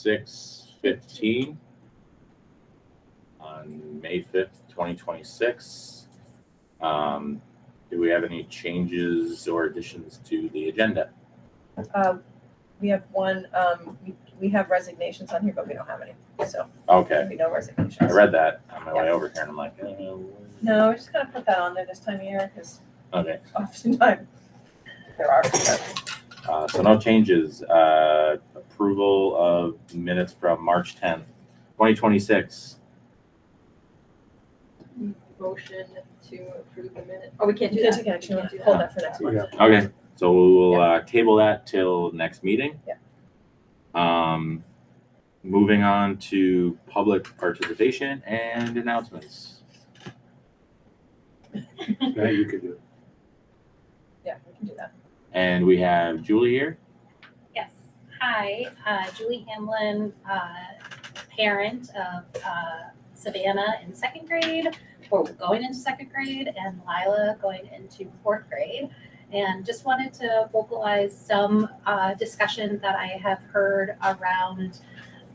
6/15 on May 5th, 2026. Do we have any changes or additions to the agenda? We have one, we have resignations on here, but we don't have any, so Okay, we no resignations. I read that on my way over here and I'm like, No, we're just gonna put that on there this time of year, because okay. oftentimes there are. So no changes. Approval of minutes from March 10th, 2026. Motion to approve the minute. Oh, we can't do You can't that. take action, We can't do hold that. that for next month. Yeah. Okay, so we'll table that till next meeting. Yeah. Moving on to public participation and announcements. Yeah, you could do it. Yeah, we can do that. And we have Julie here. Yes. Hi, Julie Hamlin, parent of Savannah in second grade, or going into second grade, and Lila going into fourth grade. And just wanted to vocalize some discussion that I have heard around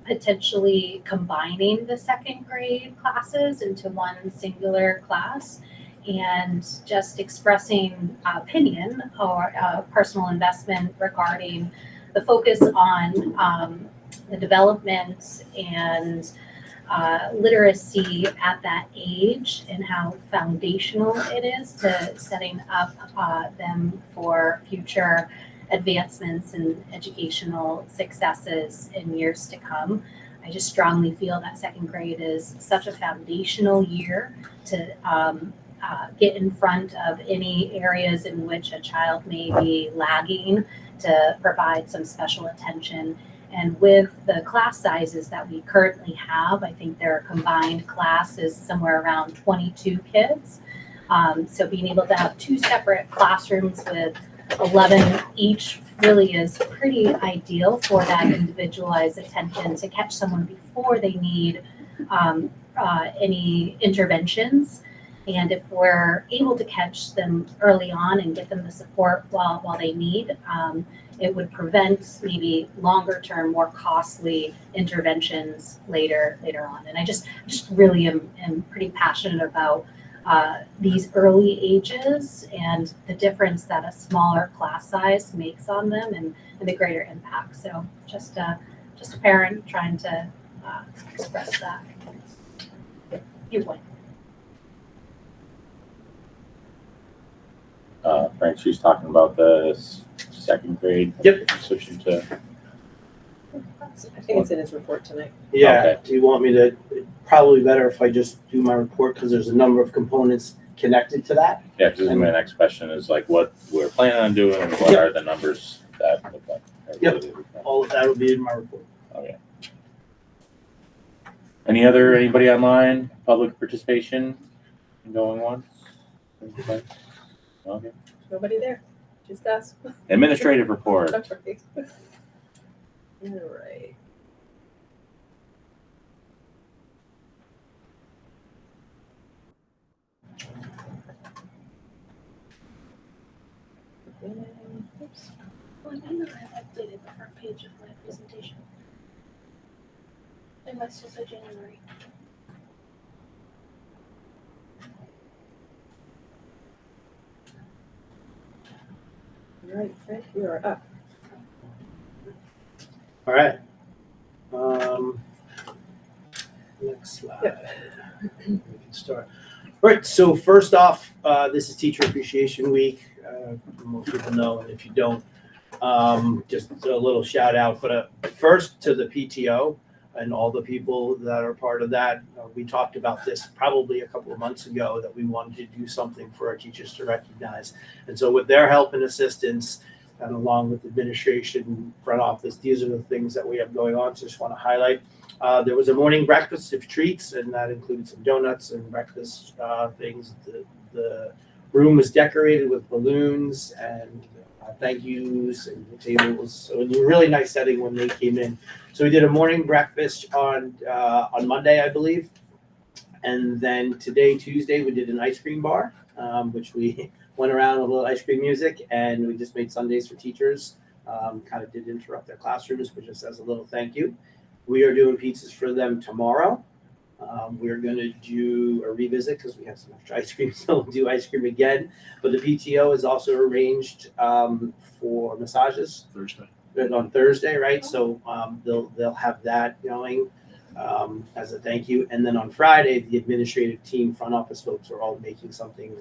potentially combining the second grade classes into one singular class, and just expressing opinion or personal investment regarding the focus on the development and literacy at that age, and how foundational it is to setting up them for future advancements and educational successes in years to come. I just strongly feel that second grade is such a foundational year to get in front of any areas in which a child may be lagging, to provide some special attention. And with the class sizes that we currently have, I think their combined class is somewhere around 22 kids. So being able to have two separate classrooms with 11 each really is pretty ideal for that individualized attention to catch someone before they need any interventions. And if we're able to catch them early on and get them the support while they need, it would prevent maybe longer term, more costly interventions later on. And I just really am pretty passionate about these early ages and the difference that a smaller class size makes on them, and the greater impact. So just a parent trying to express that viewpoint. Frank, she's talking about the second grade. Yep. Switching to. I think it's in his report tonight. Yeah, Okay. do you want me to, probably better if I just do my report, because there's a number of components connected to that. Yeah, because my next question is like what we're planning on doing and what are the numbers that look like. Yep. All of that will be in my report. Okay. Anybody online? Public participation going once? Okay. Nobody there, just us. Administrative report. All right. Oops. Well, I know I've updated the front page of my presentation. It must have said January. All right, Frank, you are up. All right. Next slide. Yep. We can start. All right, so first off, this is Teacher Appreciation Week. Most people know, and if you don't, just a little shout out. But first to the PTO and all the people that are part of that. We talked about this probably a couple of months ago, that we wanted to do something for our teachers to recognize. And so with their help and assistance, and along with administration, front office, these are the things that we have going on. So just want to highlight. There was a morning breakfast of treats, and that included some donuts and breakfast things. The room was decorated with balloons and thank yous, and the tables. So it was a really nice setting when they came in. So we did a morning breakfast on Monday, I believe. And then today, Tuesday, we did an ice cream bar, which we went around with a little ice cream music, and we just made Sundays for teachers. Kind of did interrupt their classrooms, but just as a little thank you. We are doing pizzas for them tomorrow. We're gonna do a revisit because we have some extra ice cream, so we'll do ice cream again. But the PTO is also arranged for massages Thursday. on Thursday, right? So they'll have that going as a thank you. And then on Friday, the administrative team, front office folks are all making something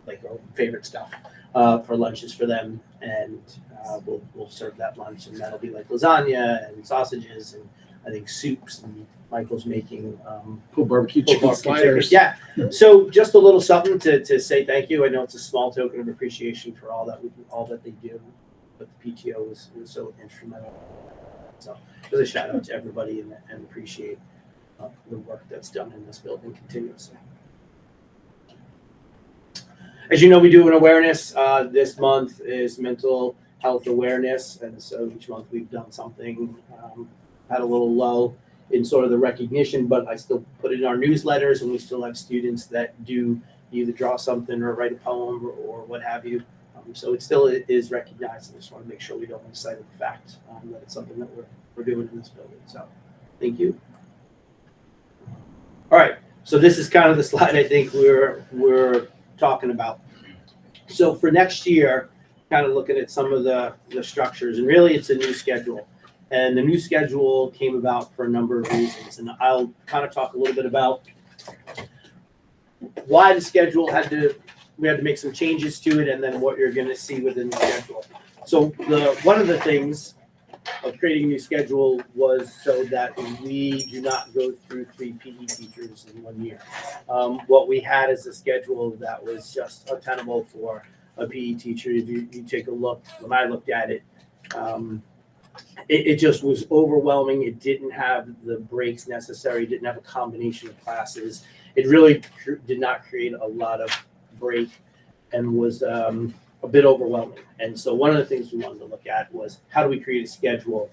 like our favorite stuff for lunches for them, and we'll serve that lunch, and that'll be like lasagna and sausages and I think soups, and Michael's making Pulled barbecue pulled chicken barbecue sliders. chicken. Yeah. So just a little something to say thank you. I know it's a small token of appreciation for all that they do, but the PTO was so instrumental. So just a shout out to everybody and appreciate the work that's done in this building continuously. As you know, we do an awareness. This month is mental health awareness, and so each month we've done something. Had a little lull in sort of the recognition, but I still put it in our newsletters, and we still have students that do either draw something or write a poem or what have you. So it still is recognized. I just want to make sure we don't lose sight of the fact that it's something that we're doing in this building. So thank you. All right. So this is kind of the slide I think we're talking about. So for next year, kind of looking at some of the structures, and really it's a new schedule. And the new schedule came about for a number of reasons. And I'll kind of talk a little bit about why the schedule we had to make some changes to it, and then what you're going to see within the schedule. So one of the things of creating a new schedule was so that we do not go through 3 PE teachers in 1 year. What we had is a schedule that was just untenable for a PE teacher. If you take a look, when I looked at it, it just was overwhelming. It didn't have the breaks necessary. It didn't have a combination of classes. It really did not create a lot of break and was a bit overwhelming. And so one of the things we wanted to look at was how do we create a schedule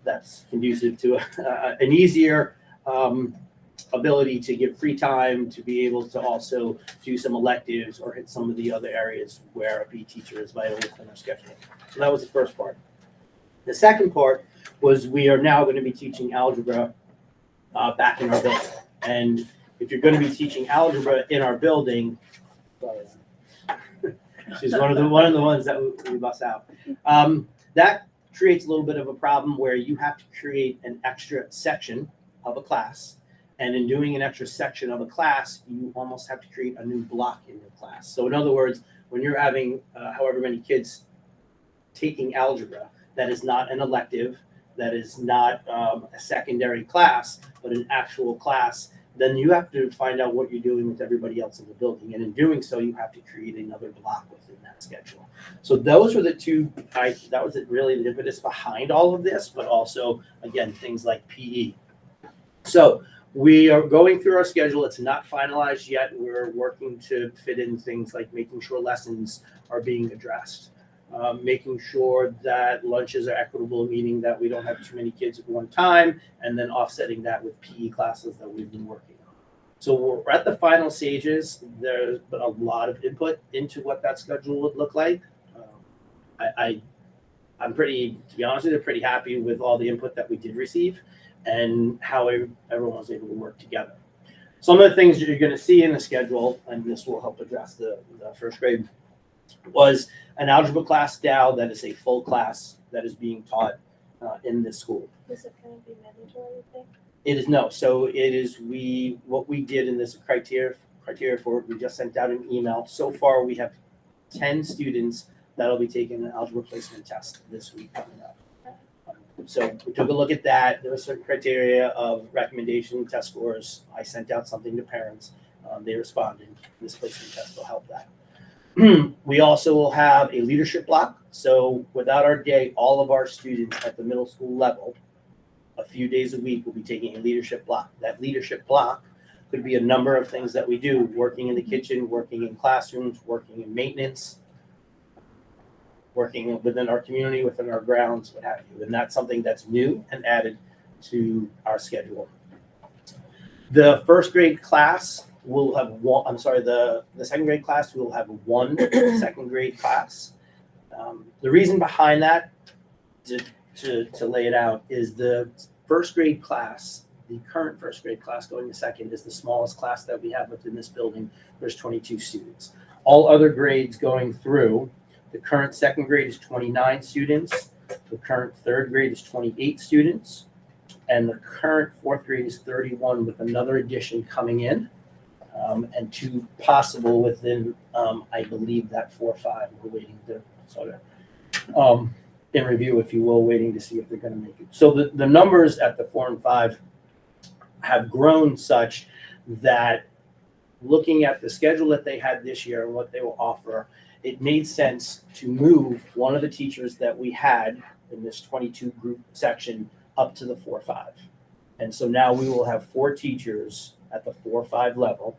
that's conducive to an easier ability to give free time, to be able to also do some electives or hit some of the other areas where a PE teacher is vital within our schedule. So that was the first part. The second part was we are now going to be teaching algebra back in our building. And if you're going to be teaching algebra in our building, sorry, she's one of the ones that we bust out. That creates a little bit of a problem where you have to create an extra section of a class. And in doing an extra section of a class, you almost have to create a new block in your class. So in other words, when you're having however many kids taking algebra, that is not an elective, that is not a secondary class, but an actual class, then you have to find out what you're doing with everybody else in the building. And in doing so, you have to create another block within that schedule. So those were the two, that was really the impetus behind all of this, but also, again, things like PE. So we are going through our schedule. It's not finalized yet. We're working to fit in things like making sure lessons are being addressed. Making sure that lunches are equitable, meaning that we don't have too many kids at one time, and then offsetting that with PE classes that we've been working on. So we're at the final stages. There's been a lot of input into what that schedule would look like. I'm pretty, to be honest with you, pretty happy with all the input that we did receive and how everyone was able to work together. Some of the things that you're going to see in the schedule, and this will help address the first grade, was an algebra class now that is a full class that is being taught in this school. Is it gonna be mandatory, you think? It is no. So it is what we did in this criteria for it, we just sent out an email. So far we have 10 students that'll be taking an algebra placement test this week coming up. So we took a look at that. There were certain criteria of recommendation test scores. I sent out something to parents. They responded. This placement test will help that. We also will have a leadership block. So without our day, all of our students at the middle school level, a few days a week, will be taking a leadership block. That leadership block could be a number of things that we do: working in the kitchen, working in classrooms, working in maintenance, working within our community, within our grounds, what have you. And that's something that's new and added to our schedule. The first grade class will have one, the second grade class will have one second grade class. The reason behind that, to lay it out, is the first grade class, the current first grade class going to second is the smallest class that we have within this building. There's 22 students. All other grades going through, the current second grade is 29 students, the current third grade is 28 students, and the current fourth grade is 31 with another addition coming in, and 2 possible within, I believe that 4 or 5, we're waiting to sort of, in review, if you will, waiting to see if they're gonna make it. So the numbers at the 4 and 5 have grown such that looking at the schedule that they had this year and what they will offer, it made sense to move one of the teachers that we had in this 22 group section up to the 4-5. And so now we will have 4 teachers at the 4-5 level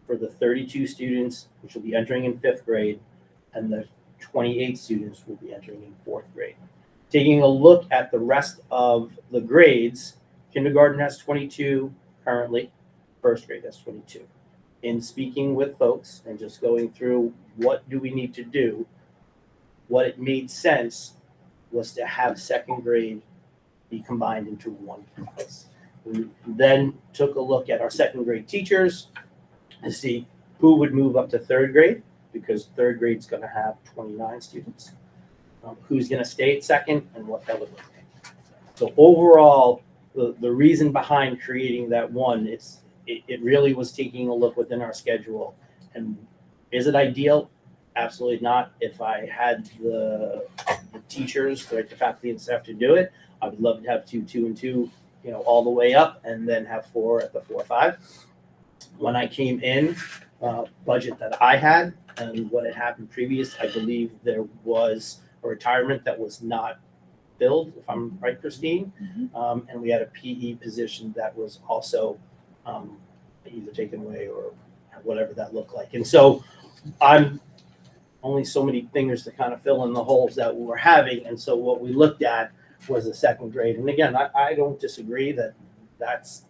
for the 32 students, which will be entering in 5th grade, and the 28 students will be entering in 4th grade. Taking a look at the rest of the grades, kindergarten has 22 currently, 1st grade has 22. In speaking with folks and just going through what do we need to do, what it made sense was to have 2nd grade be combined into one class. We then took a look at our 2nd grade teachers to see who would move up to 3rd grade, because 3rd grade's going to have 29 students. Who's going to stay at 2nd and what that would look like. So overall, the reason behind creating that one, it really was taking a look within our schedule. And is it ideal? Absolutely not. If I had the teachers, the faculty and staff to do it, I would love to have 2, 2, and 2, all the way up, and then have 4 at the 4-5. When I came in, budget that I had and what had happened previous, I believe there was a retirement that was not filled, if I'm right, Christine. And we had a PE position that was also either taken away or whatever that looked like. And so I'm only so many fingers to kind of fill in the holes that we were having. And so what we looked at was the 2nd grade. And again, I don't disagree that that's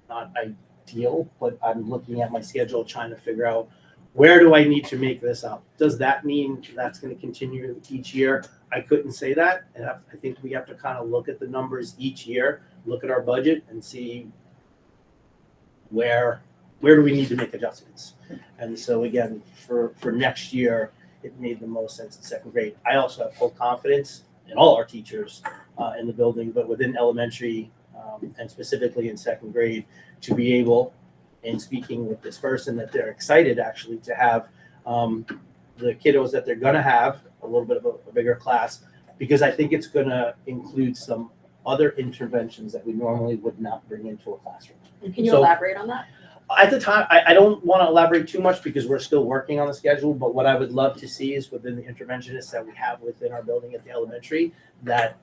not ideal, but I'm looking at my schedule trying to figure out where do I need to make this up? Does that mean that's going to continue each year? I couldn't say that. And I think we have to kind of look at the numbers each year, look at our budget and see where do we need to make adjustments. And so again, for next year, it made the most sense in 2nd grade. I also have full confidence in all our teachers in the building, but within elementary and specifically in 2nd grade, to be able, in speaking with this person, that they're excited actually to have the kiddos that they're going to have a little bit of a bigger class, because I think it's going to include some other interventions that we normally would not bring into a classroom. Can you So- elaborate on that? At the time, I don't want to elaborate too much because we're still working on the schedule, but what I would love to see is within the interventionists that we have within our building at the elementary, that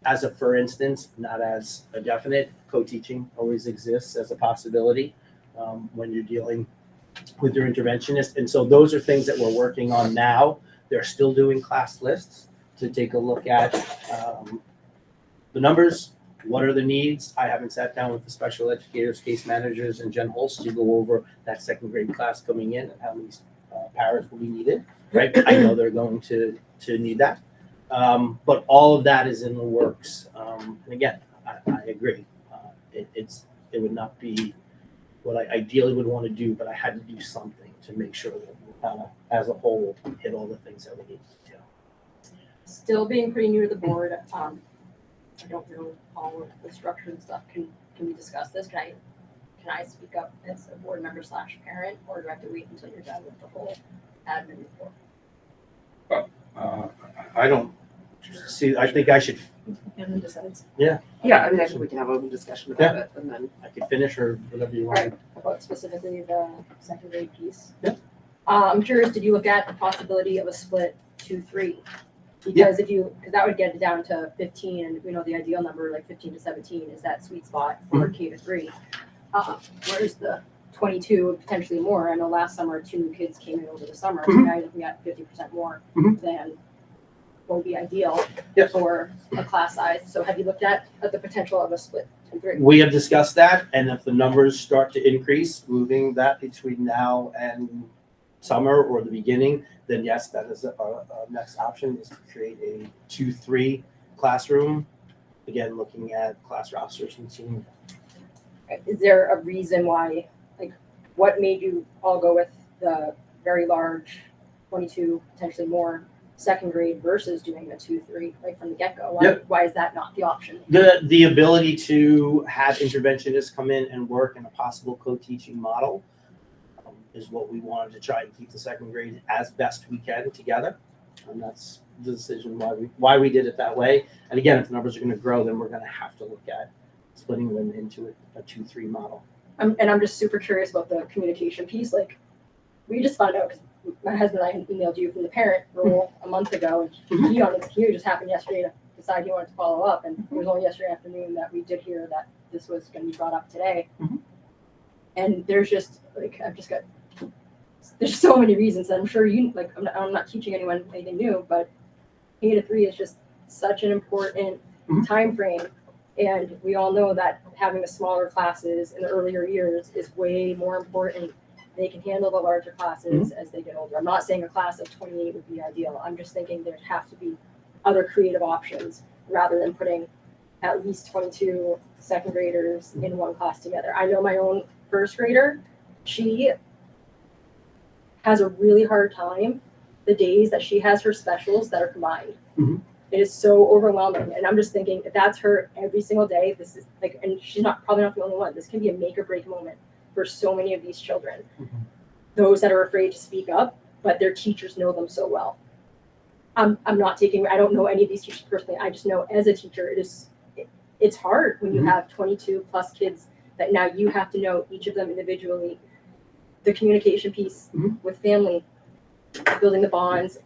as a, for instance, not as a definite, co-teaching always exists as a possibility when you're dealing with your interventionist. And so those are things that we're working on now. They're still doing class lists to take a look at the numbers. What are the needs? I haven't sat down with the special educators, case managers, and Jen Holst to go over that 2nd grade class coming in and how many paras will be needed, right? I know they're going to need that. But all of that is in the works. And again, I agree. It would not be what I ideally would want to do, but I had to do something to make sure that we kind of, as a whole, hit all the things that we need to do. Still being pretty new to the board, I don't know all of the structure and stuff. Can we discuss this? Can I speak up as a board member / parent, or do I have to wait until you're done with the whole admin report? I don't see, I think I should, And then decides. Yeah, I mean, I think we can have an open discussion about it, and then. I could finish or whatever you want. Right, about specifically the 2nd grade piece. Yeah. I'm curious, did you look at the possibility of a split 2-3? Because because that would get it down to 15, and we know the ideal number, like 15 to 17, is that sweet spot for K to 3. Where's the 22, potentially more? I know last summer 2 new kids came in over the summer, so now you're looking at 50% more than what would be ideal Yes. for a class size. So have you looked at the potential of a split 2-3? We have discussed that, and if the numbers start to increase, moving that between now and summer or the beginning, then yes, that is a next option, is to create a 2-3 classroom again, looking at class rosters and seeing. Is there a reason why, like, what made you all go with the very large 22, potentially more, second grade versus doing a 2-3, like from the get-go? Why is that not the option? The ability to have interventionists come in and work in a possible co-teaching model is what we wanted to try and keep the second grade as best we can together. And that's the decision why we did it that way. And again, if the numbers are going to grow, then we're going to have to look at splitting them into a 2-3 model. And I'm just super curious about the communication piece. Like, we just found out, because my husband and I had emailed you from the parent role a month ago, and he just happened yesterday to decide he wanted to follow up, and it was only yesterday afternoon that we did hear that this was going to be brought up today. And there's just, like, there's so many reasons that I'm sure I'm not teaching anyone anything new, but K-3 is just such an important time frame. And we all know that having the smaller classes in the earlier years is way more important. They can handle the larger classes as they get older. I'm not saying a class of 28 would be ideal. I'm just thinking there'd have to be other creative options rather than putting at least 22 second graders in one class together. I know my own first grader, she has a really hard time the days that she has her specials that are combined. It is so overwhelming. And I'm just thinking, if that's her every single day, this is like, and she's probably not the only one. This can be a make or break moment for so many of these children. Those that are afraid to speak up, but their teachers know them so well. I don't know any of these teachers personally. I just know as a teacher, it's hard when you have 22 plus kids that now you have to know each of them individually. The communication piece with family, building the bonds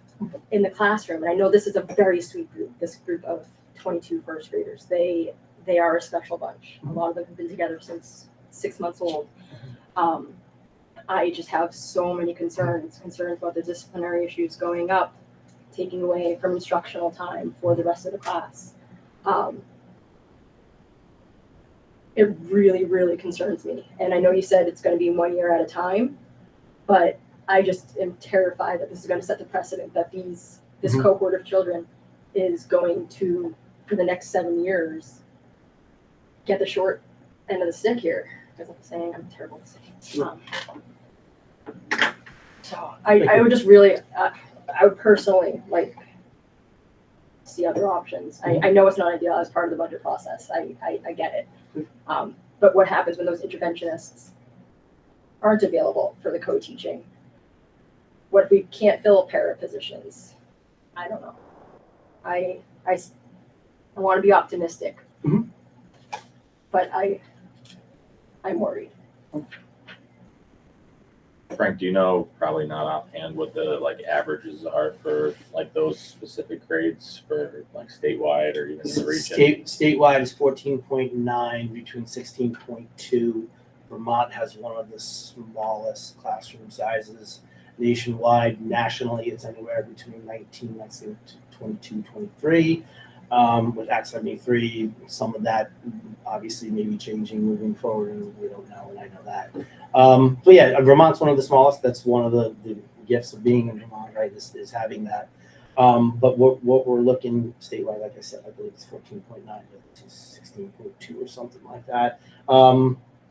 in the classroom. And I know this is a very sweet group, this group of 22 first graders. They are a special bunch. A lot of them have been together since 6 months old. I just have so many concerns about the disciplinary issues going up, taking away from instructional time for the rest of the class. It really, really concerns me. And I know you said it's going to be 1 year at a time, but I just am terrified that this is going to set the precedent that this cohort of children is going to, for the next 7 years, get the short end of the stick here. Because I'm saying I'm terrible at saying. So I would just really, I would personally like see other options. I know it's not ideal as part of the budget process. I get it. But what happens when those interventionists aren't available for the co-teaching? What if we can't fill para positions? I don't know. I want to be optimistic, but I'm worried. Frank, do you know, probably not offhand, what the averages are for those specific grades for statewide or even in the region? Statewide is 14.9 between 16.2. Vermont has one of the smallest classroom sizes. Nationally, it's anywhere between 19, let's say, 22, 23. With Act 73, some of that obviously may be changing moving forward, and we don't know, and I know that. But yeah, Vermont's one of the smallest. That's one of the gifts of being in Vermont, right, is having that. But what we're looking statewide, like I said, I believe it's 14.9 to 16.2 or something like that,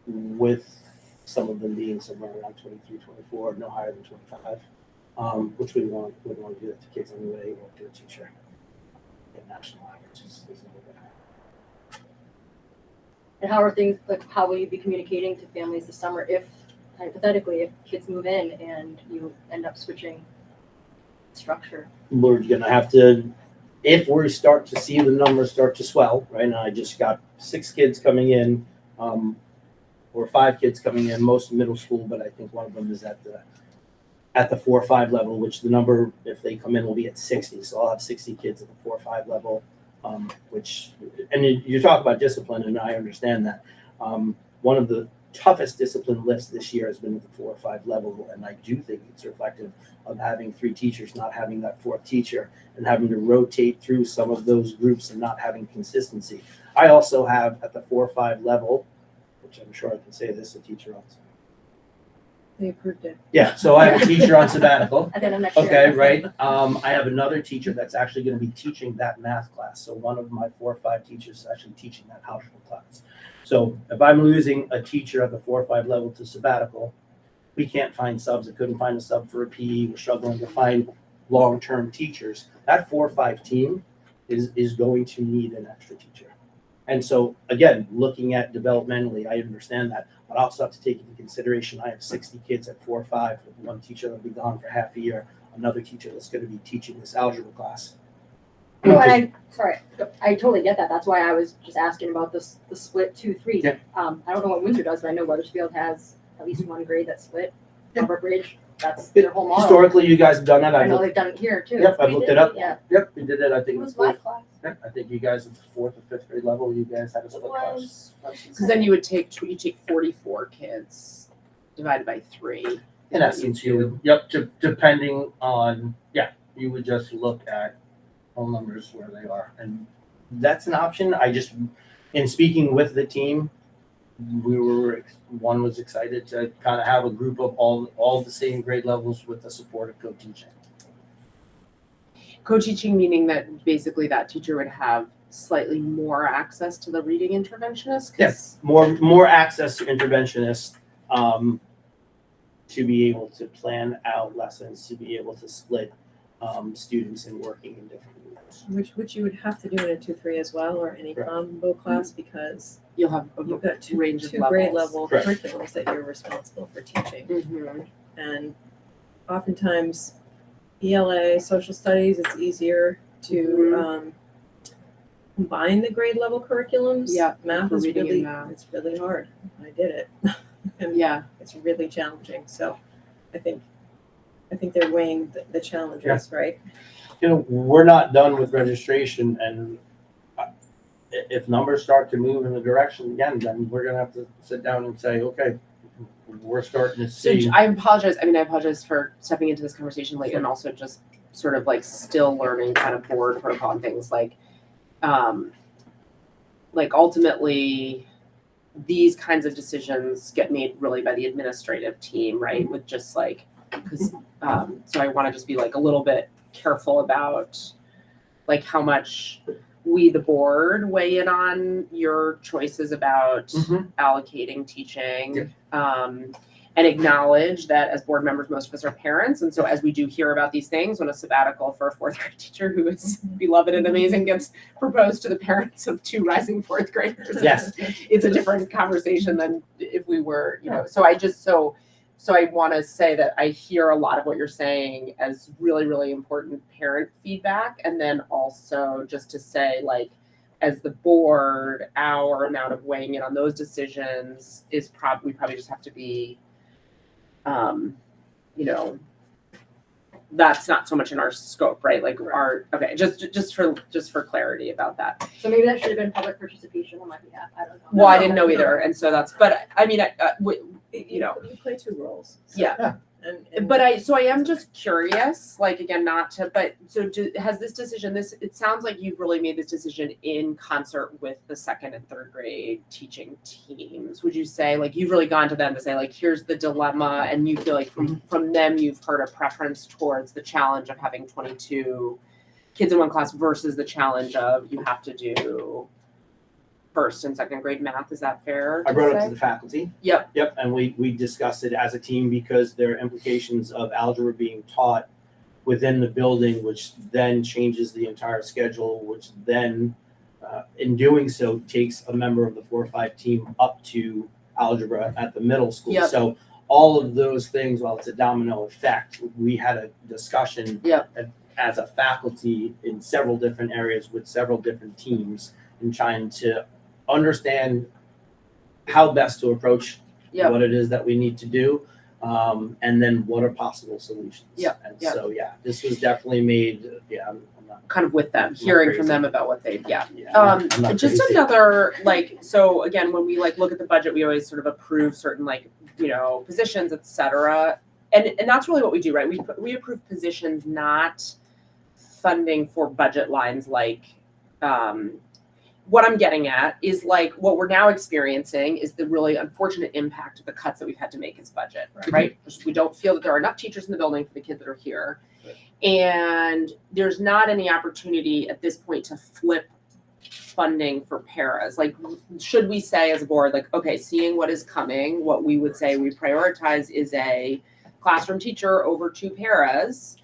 with some of them being somewhere around 23, 24, no higher than 25, which we want to do that to kids anyway, or to a teacher. National average is a little bit higher. And how are things, how will you be communicating to families this summer if, hypothetically, if kids move in and you end up switching structure? We're going to have to, if we start to see the numbers start to swell, right, and I just got 6 kids coming in, or 5 kids coming in, most middle school, but I think one of them is at the 4 or 5 level, which the number, if they come in, will be at 60. So I'll have 60 kids at the 4 or 5 level, and you talk about discipline, and I understand that. One of the toughest discipline lifts this year has been at the 4 or 5 level, and I do think it's reflective of having 3 teachers, not having that 4th teacher, and having to rotate through some of those groups and not having consistency. I also have at the 4 or 5 level, which I'm sure I can say this, a teacher else. They approved it. Yeah, so I have a teacher on sabbatical. At the end of next year. Okay, right. I have another teacher that's actually going to be teaching that math class. So one of my 4 or 5 teachers is actually teaching that algebra class. So if I'm losing a teacher at the 4 or 5 level to sabbatical, we can't find subs. I couldn't find a sub for a PE. We're struggling to find long-term teachers. That 4 or 5 team is going to need an extra teacher. And so again, looking at developmentally, I understand that, but I also have to take into consideration I have 60 kids at 4 or 5 with one teacher that'll be gone for half a year, another teacher that's going to be teaching this algebra class. No, and I totally get that. That's why I was just asking about the split 2-3. Yeah. I don't know what Windsor does, but I know Weathersfield has at least one grade that's split. Yeah. Albert Bridge, that's their whole model. Historically, you guys have done that. I know they've done it here too. Yep, I've looked it up. Yeah. Yep, we did it. I It think was my class. yeah, I think you guys at the 4th or 5th grade level, you guys had a It split class. was. Because then you take 44 kids divided by 3. In essence, you would, depending on, you would just look at whole numbers where they are. And that's an option. In speaking with the team, one was excited to kind of have a group of all the same grade levels with the support of co-teaching. Co-teaching meaning that basically that teacher would have slightly more access to the reading interventionist? Yes, more access to interventionists, to be able to plan out lessons, to be able to split students and working in different groups. Which you would have to do in a 2-3 as well, or any Correct. combo class, because You'll have you've got two range of grade levels. level Correct. curriculums that you're responsible for teaching. Mhm. And oftentimes ELA, social studies, it's easier to Mhm. combine the grade level curriculums. Yeah, Math for is reading and really, math. it's really hard. I did it. And Yeah, it's really challenging. So I think they're weighing the challenges, right? We're not done with registration, and if numbers start to move in the direction again, then we're gonna have to sit down and say, okay, we're starting to so see. I apologize for stepping into this conversation late and also just sort of like still learning kind of board protocol and things like ultimately these kinds of decisions get made really by the administrative team, right? With just like, because, so I want to just be like a little bit careful about like how much we, the board, weigh in on your choices about Mhm. allocating teaching. And acknowledge that as board members, most of us are parents. And so as we do hear about these things, when a sabbatical for a 4th grade teacher who is beloved and amazing gets proposed to the parents of 2 rising 4th graders, Yes. it's a different conversation than if we were, so I want to say that I hear a lot of what you're saying as really, really important parent feedback. And then also just to say, like, as the board, our amount of weighing in on those decisions is we probably just have to be, that's not so much in our scope, right? Like just for clarity about that. So maybe that should have been public participation on my behalf. I don't know. Well, I didn't know either, and so but I mean, You play 2 roles. So- yeah. And But I am just curious, like, again, has this decision, it sounds like you've really made this decision in concert with the 2nd and 3rd grade teaching teams. Would you say, like, you've really gone to them to say, like, here's the dilemma, and you feel like from them, you've heard a preference towards the challenge of having 22 kids in one class versus the challenge of you have to do 1st and 2nd grade math? Is that fair? I brought it say? to the faculty. Yep. Yep, and we discussed it as a team because there are implications of algebra being taught within the building, which then changes the entire schedule, which then, in doing so, takes a member of the 4 or 5 team up to algebra at the middle school. Yep. So all of those things, while it's a domino effect, we had a discussion as a faculty in several different areas with several different teams and trying to understand how best to approach what it is that we need to do, and then what are possible solutions. And so, this was definitely made, I'm not kind of with them, Not hearing crazy. from them about what they, I'm not just crazy. another, like, so again, when we like look at the budget, we always sort of approve certain like, positions, et cetera. And that's really what we do, right? We approve positions, not funding for budget lines like, what I'm getting at is like what we're now experiencing is the really unfortunate impact of the cuts that we've had to make as budget, right? We don't feel that there are enough teachers in the building for the kids that are here. And there's not any opportunity at this point to flip funding for paras. Like, should we say as a board, like, okay, seeing what is coming, what we would say we prioritize is a classroom teacher over 2 paras,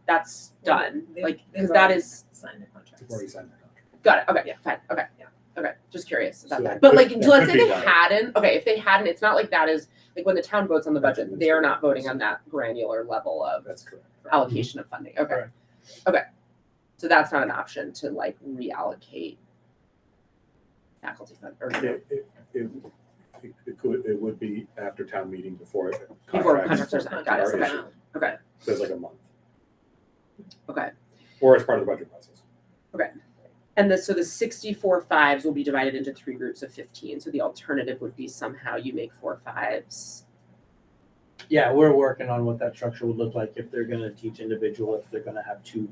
that's done. Like, because that is. Signed a contract. We've already signed that contract. Got it. Okay. Yeah. Fine. Okay. Yeah. Okay. Just curious about So that. that But could- like, that let's could say be they done. hadn't. Okay, if they hadn't, it's not like that is like when the town votes on the budget, they're not voting on that granular level of That's correct. allocation of funding. Okay. Correct. Okay. So that's not an option to like reallocate faculty fund or It would be after town meeting before before contracts contracts are signed. Got it. are Okay. issued. Okay. So it's like a month, Okay. or as part of the budget process. And so the 64 5s will be divided into 3 groups of 15. So the alternative would be somehow you make 4 5s. Yeah, we're working on what that structure would look like if they're gonna teach individual, if they're gonna have two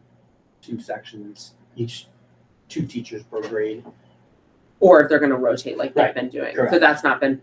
sections, each 2 teachers per grade. Or if they're going to rotate like they've Right. been doing. Correct. So that's not been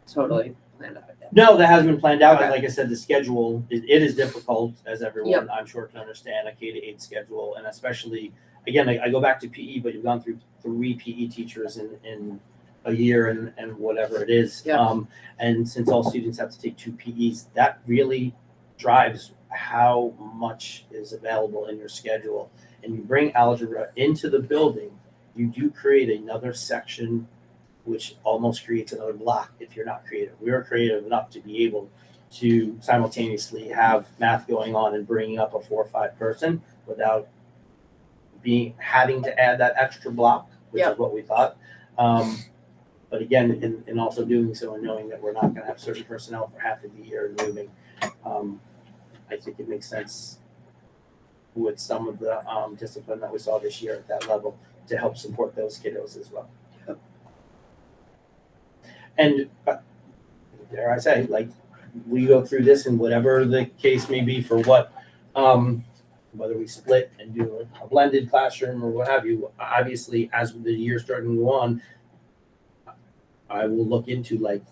totally planned out yet. No, that hasn't been planned out, Okay. and like I said, the schedule, it is difficult, as everyone, I'm sure can understand, a K-8 schedule, and especially, again, I go back to PE, but you've gone through 3 PE teachers in a year and whatever it is. Yeah. And since all students have to take 2 PEs, that really drives how much is available in your schedule. And you bring algebra into the building, you do create another section, which almost creates another block if you're not creative. We are creative enough to be able to simultaneously have math going on and bringing up a 4 or 5 person without having to add that extra block, which Yep. is what we thought. But again, in also doing so and knowing that we're not gonna have certain personnel for half of the year and moving, I think it makes sense with some of the discipline that we saw this year at that level to help support those kiddos as well. And dare I say, like, we go through this and whatever the case may be for what, whether we split and do a blended classroom or what have you, obviously, as the year's starting to go on, I will look into like,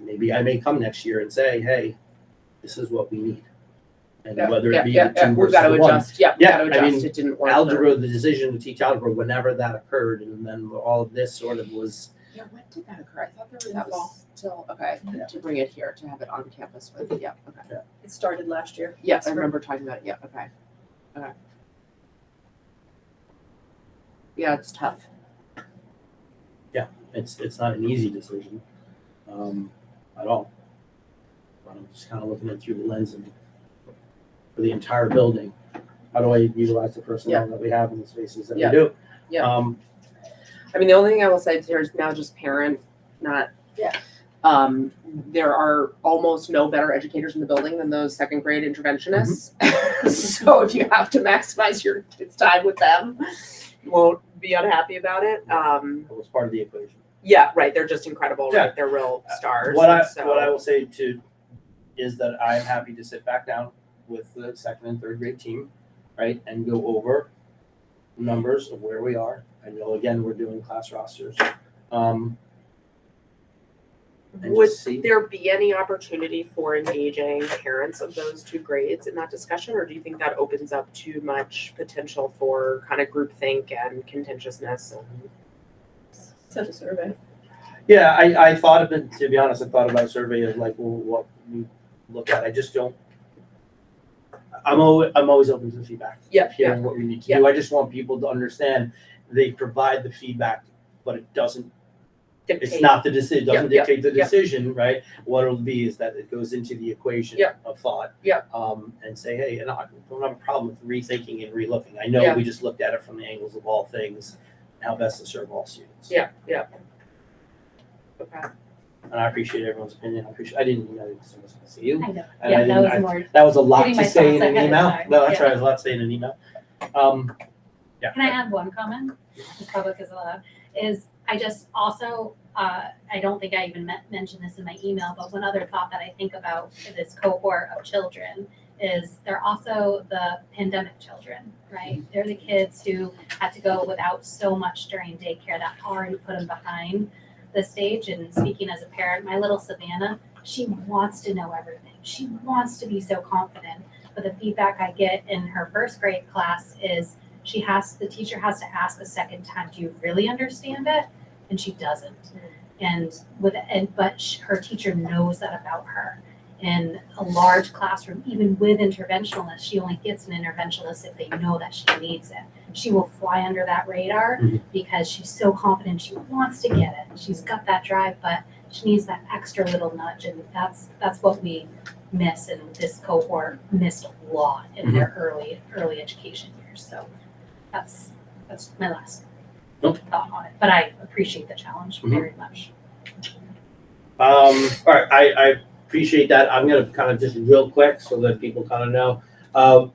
maybe I may come next year and say, hey, this is what we need. And whether it be the 2 We've got to versus 1. adjust. Yeah, we've Yeah, got to I adjust. mean, It didn't work. Algebra, the decision to teach algebra, whenever that occurred, and then all of this sort of was, Yeah, when did that occur? I thought there In was the fall. still okay Yeah. to bring it here to have it on campus with. Yeah. Okay. It started last year. Yeah, I remember talking about it. Yeah. Okay. Okay. Yeah, it's tough. it's not an easy decision at all. But I'm just kind of looking at it through the lens of for the entire building. How do I utilize the personnel that we have in the spaces that we Yeah. do? Yeah. I mean, the only thing I will say is there's now just parent, not. Yeah. There are almost no better educators in the building than those 2nd grade interventionists. So if you have to maximize your kids' time with them, you won't be unhappy about it. That was part of the equation. Yeah, right. They're just incredible. Yeah. Right. They're real stars. What and so- I will say too is that I am happy to sit back down with the 2nd and 3rd grade team, right, and go over numbers of where we are. I know again we're doing class rosters. And Would just see. there be any opportunity for engaging parents of those 2 grades in that discussion, or do you think that opens up too much potential for kind of groupthink and contentiousness? And Sent a survey. Yeah, I thought of it, to be honest, I thought about a survey of like, well, what we look at. I just don't. I'm always open to feedback. Hearing what we need to do. I just want people to understand they provide the feedback, but it doesn't. It's not the decision. It doesn't dictate the decision, right? What it'll be is that it goes into the equation of thought. And say, hey, and I don't have a problem with rethinking and relooking. I know we just looked at it from the angles of all things, how best to serve all students. Okay. And I appreciate everyone's opinion. I didn't know this was going to see you. I know. And Yeah, that was I- more. That was a lot Getting to my say in thoughts an ahead of email. time. No, that's Yeah. right. It was a lot to say in an email. Yeah. Can I add one comment? The public is allowed. Is I just also, I don't think I even mentioned this in my email, but one other thought that I think about for this cohort of children is they're also the pandemic children, right? They're the kids who had to go without so much during daycare that already put them behind the stage. And speaking as a parent, my little Savannah, she wants to know everything. She wants to be so confident. But the feedback I get in her first grade class is the teacher has to ask a second time, do you really understand it? And she doesn't. But her teacher knows that about her. In a large classroom, even with interventionalists, she only gets an interventionalist if they know that she needs it. She will fly under that radar because she's so confident she wants to get it. She's got that drive, but she needs that extra little nudge, and that's what we miss, and this cohort missed a lot in their early education years. So that's my last thought on it. But I appreciate the challenge very much. All right, I appreciate that. I'm gonna kind of just real quick so that people kind of know.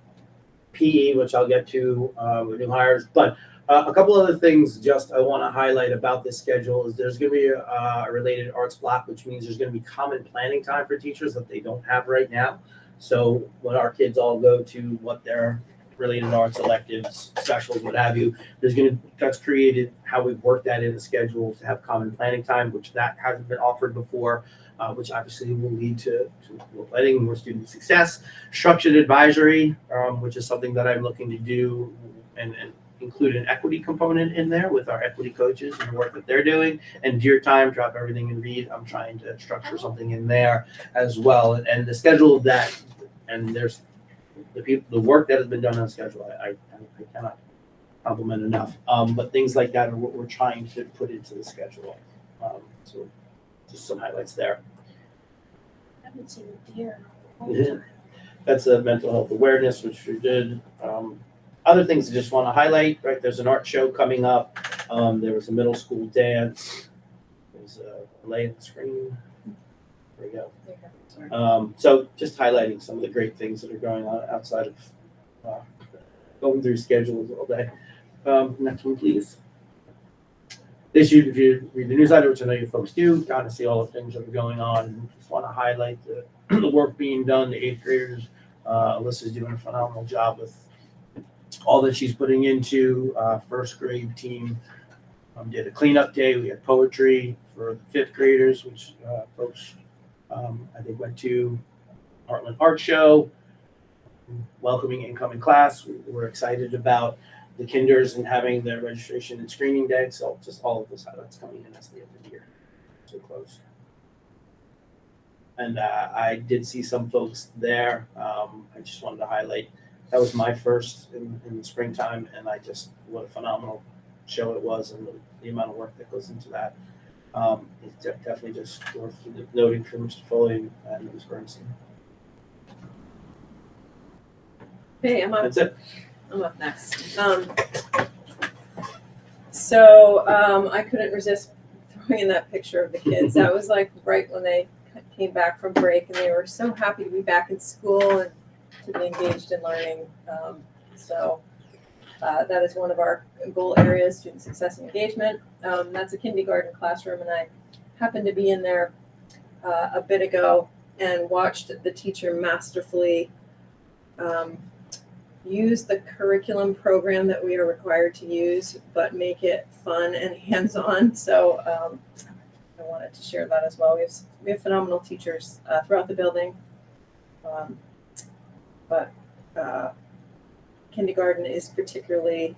PE, which I'll get to with new hires, but a couple other things just I want to highlight about this schedule is there's going to be a related arts block, which means there's going to be common planning time for teachers that they don't have right now. So when our kids all go to what their related arts electives, specials, what have you, that's created how we've worked that in the schedule to have common planning time, which that hasn't been offered before. Which obviously will lead to letting more student success. Structured advisory, which is something that I'm looking to do and include an equity component in there with our equity coaches and the work that they're doing. And Dear Time, drop everything and read. I'm trying to structure something in there as well. And the schedule of that, and there's the work that has been done on the schedule, I cannot compliment enough. But things like that are what we're trying to put into the schedule. So just some highlights there. I haven't seen a deer in a long Yeah. time. That's a mental health awareness, which we did. Other things I just want to highlight, right? There's an art show coming up. There was a middle school dance. There's a play on the screen. There we go. So just highlighting some of the great things that are going on outside of going through schedules all day. Next one, please. If you read the newsletter, which I know you folks do, kind of see all the things that are going on. Just want to highlight the work being done. The 8th graders, Alyssa's doing a phenomenal job with all that she's putting into. First grade team did a cleanup day. We had poetry for the 5th graders, which folks I think went to Hartland Art Show. Welcoming incoming class. We're excited about the kinders and having their registration and screening day. So just all of those highlights coming in as the end of the year. So close. And I did see some folks there. I just wanted to highlight that was my first in the springtime, and what a phenomenal show it was, and the amount of work that goes into that. It's definitely just worth noting for Mr. Foley and Ms. Bernstein. Hey, That's it. I'm up next. So I couldn't resist throwing in that picture of the kids. That was like right when they came back from break, and they were so happy to be back in school and to be engaged in learning. So that is one of our goal areas, student success and engagement. That's a kindergarten classroom, and I happened to be in there a bit ago and watched the teacher masterfully use the curriculum program that we are required to use, but make it fun and hands-on. So I wanted to share that as well. We have phenomenal teachers throughout the building, but kindergarten is particularly,